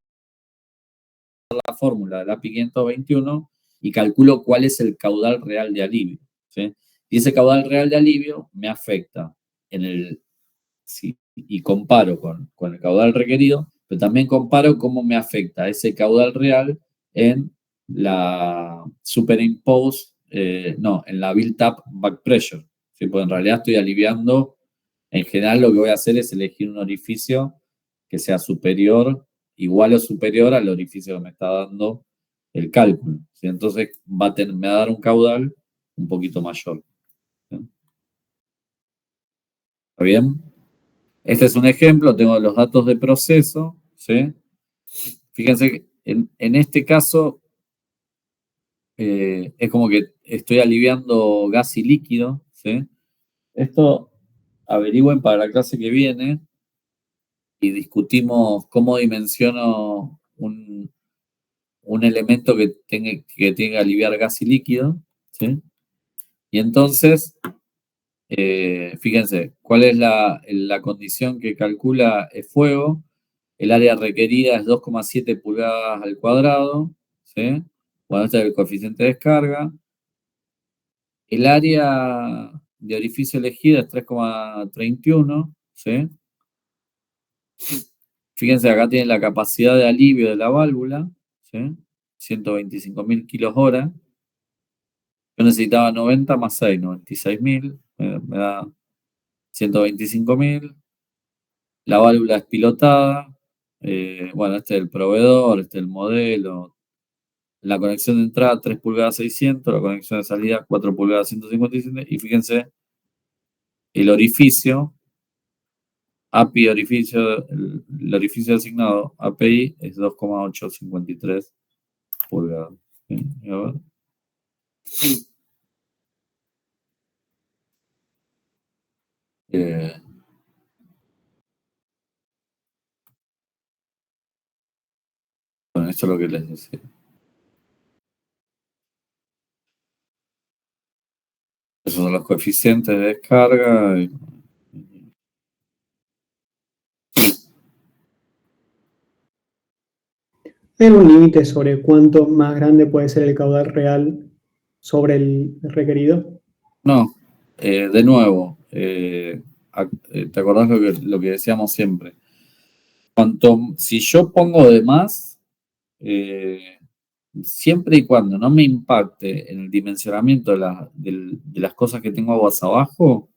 la fórmula del API 521 y calculo cuál es el caudal real de alivio, ¿sí? Y ese caudal real de alivio me afecta sí, y comparo con el caudal requerido, pero también comparo cómo me afecta ese caudal real en la superimposed, en la built-up back pressure, ¿sí? Porque en realidad estoy aliviando, en general lo que voy a hacer es elegir un orificio que sea superior, igual o superior al orificio que me está dando el cálculo, ¿sí? Entonces me va a dar un caudal un poquito mayor, ¿sí? ¿Está bien? Este es un ejemplo, tengo los datos de proceso, ¿sí? Fíjense que en este caso es como que estoy aliviando gas y líquido, ¿sí? Esto averigüen para la clase que viene y discutimos cómo dimensiono un elemento que tenga que aliviar gas y líquido, ¿sí? Y entonces, fíjense, ¿cuál es la condición que calcula el fuego? El área requerida es 2,7 pulgadas al cuadrado, ¿sí? Bueno, este es el coeficiente de descarga. El área de orificio elegida es 3,31, ¿sí? Fíjense, acá tienen la capacidad de alivio de la válvula, ¿sí? 125.000 kilos hora. Yo necesitaba 90 más 6, 96.000, me da 125.000. La válvula es pilotada. Bueno, este es el proveedor, este es el modelo. La conexión de entrada 3 pulgadas 600, la conexión de salida 4 pulgadas 157. Y fíjense, el orificio, API orificio, el orificio asignado API es 2,853 pulgadas. ¿Sí? A ver. Bueno, esto es lo que les decía. esos son los coeficientes de descarga. ¿Hay algún límite sobre cuánto más grande puede ser el caudal real sobre el requerido? No, de nuevo, ¿te acordás lo que decíamos siempre? Si yo pongo de más, siempre y cuando no me impacte en el dimensionamiento de las cosas que tengo aguas abajo,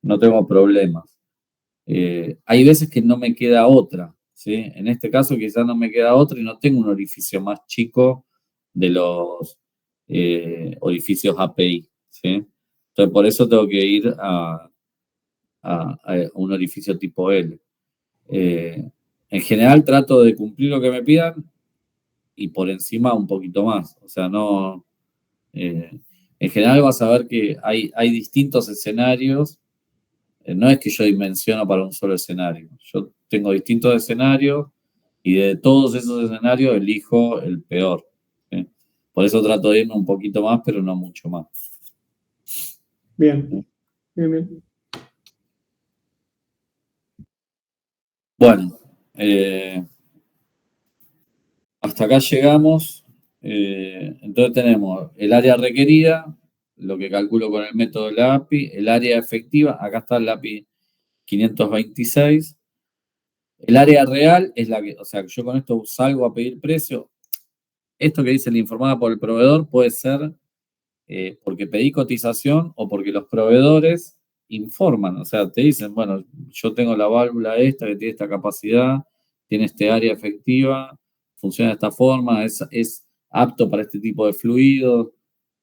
no tengo problemas. Hay veces que no me queda otra, ¿sí? En este caso quizás no me queda otra y no tengo un orificio más chico de los orificios API, ¿sí? Entonces por eso tengo que ir a un orificio tipo L. En general trato de cumplir lo que me pidan y por encima un poquito más. O sea, no... en general vas a ver que hay distintos escenarios. No es que yo dimensiono para un solo escenario. Yo tengo distintos escenarios y de todos esos escenarios elijo el peor, ¿sí? Por eso trato de irme un poquito más, pero no mucho más. Bien, bien, bien. Bueno, hasta acá llegamos. Entonces tenemos el área requerida, lo que calculo con el método de la API, el área efectiva, acá está el API 526. El área real es la que, o sea, yo con esto salgo a pedir precio. Esto que dice la informada por el proveedor puede ser porque pedí cotización o porque los proveedores informan, o sea, te dicen, bueno, yo tengo la válvula esta que tiene esta capacidad, tiene este área efectiva, funciona de esta forma, es apto para este tipo de fluidos.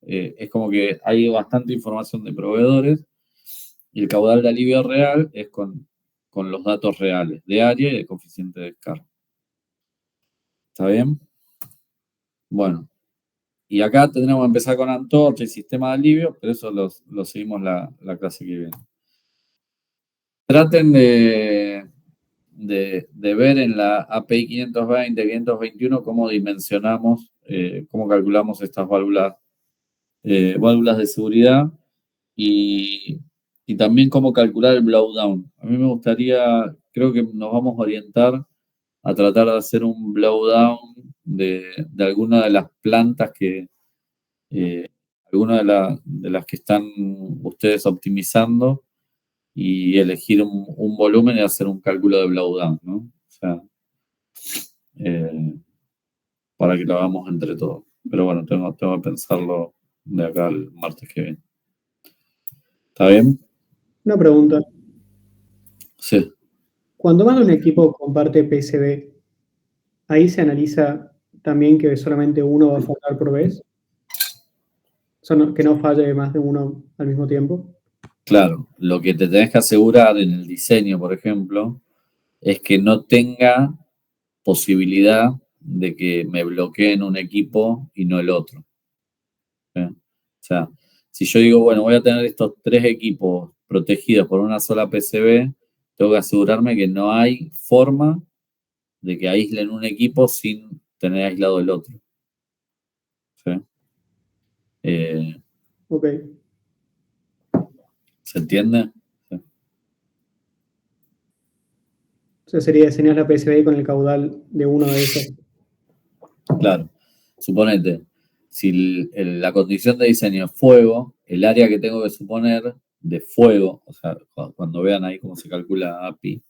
Es como que hay bastante información de proveedores y el caudal de alivio real es con los datos reales de área y de coeficiente de descarga. ¿Está bien? Bueno. Y acá tendremos que empezar con antorcha y sistema de alivio, pero eso lo seguimos la clase que viene. Traten de ver en la API 520, 521 cómo dimensionamos, cómo calculamos estas válvulas de seguridad y también cómo calcular el blowdown. A mí me gustaría, creo que nos vamos a orientar a tratar de hacer un blowdown de alguna de las plantas que algunas de las que están ustedes optimizando y elegir un volumen y hacer un cálculo de blowdown, ¿no? O sea, para que lo hagamos entre todos. Pero bueno, tengo que pensarlo de acá al martes que viene. ¿Está bien? Una pregunta. Sí. Cuando más de un equipo comparte PCB, ¿ahí se analiza también que solamente uno va a fallar por vez? O sea, que no falle más de uno al mismo tiempo. Claro, lo que te tenés que asegurar en el diseño, por ejemplo, es que no tenga posibilidad de que me bloqueen un equipo y no el otro. ¿Sí? O sea, si yo digo, bueno, voy a tener estos 3 equipos protegidos por una sola PCB, tengo que asegurarme que no hay forma de que aíslen un equipo sin tener aislado el otro. ¿Sí? Ok. ¿Se entiende? Sí. O sea, sería diseñar la PCB con el caudal de uno de esos. Claro. Suponete, si la condición de diseño es fuego, el área que tengo que suponer de fuego, o sea, cuando vean ahí cómo se calcula API,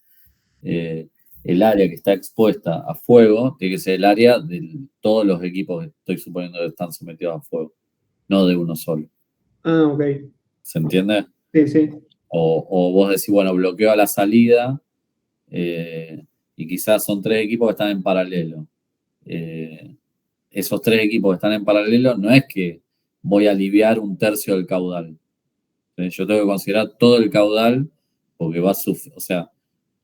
el área que está expuesta a fuego tiene que ser el área de todos los equipos que estoy suponiendo que están sometidos a fuego, no de uno solo. Ah, ok. ¿Se entiende? Sí, sí. O vos decís, bueno, bloqueo a la salida y quizás son 3 equipos que están en paralelo. Esos 3 equipos que están en paralelo no es que voy a aliviar 1/3 del caudal. Yo tengo que considerar todo el caudal porque va a sufrir, o sea,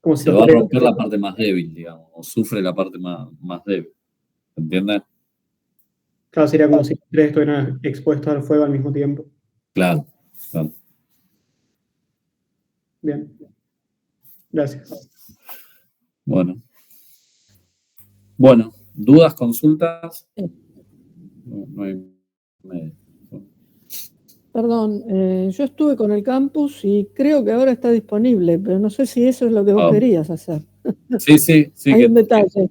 Como si se los va a tres- romper la parte más débil, digamos, o sufre la parte más débil. ¿Entiendes? Claro, sería como si los tres estuvieran expuestos al fuego al mismo tiempo. Claro, claro. Bien. Gracias. Bueno. Bueno, ¿dudas, consultas? No hay- Perdón, yo estuve con el campus y creo que ahora está disponible, pero no sé si eso es lo que vos querías hacer. Sí, Hay un detalle.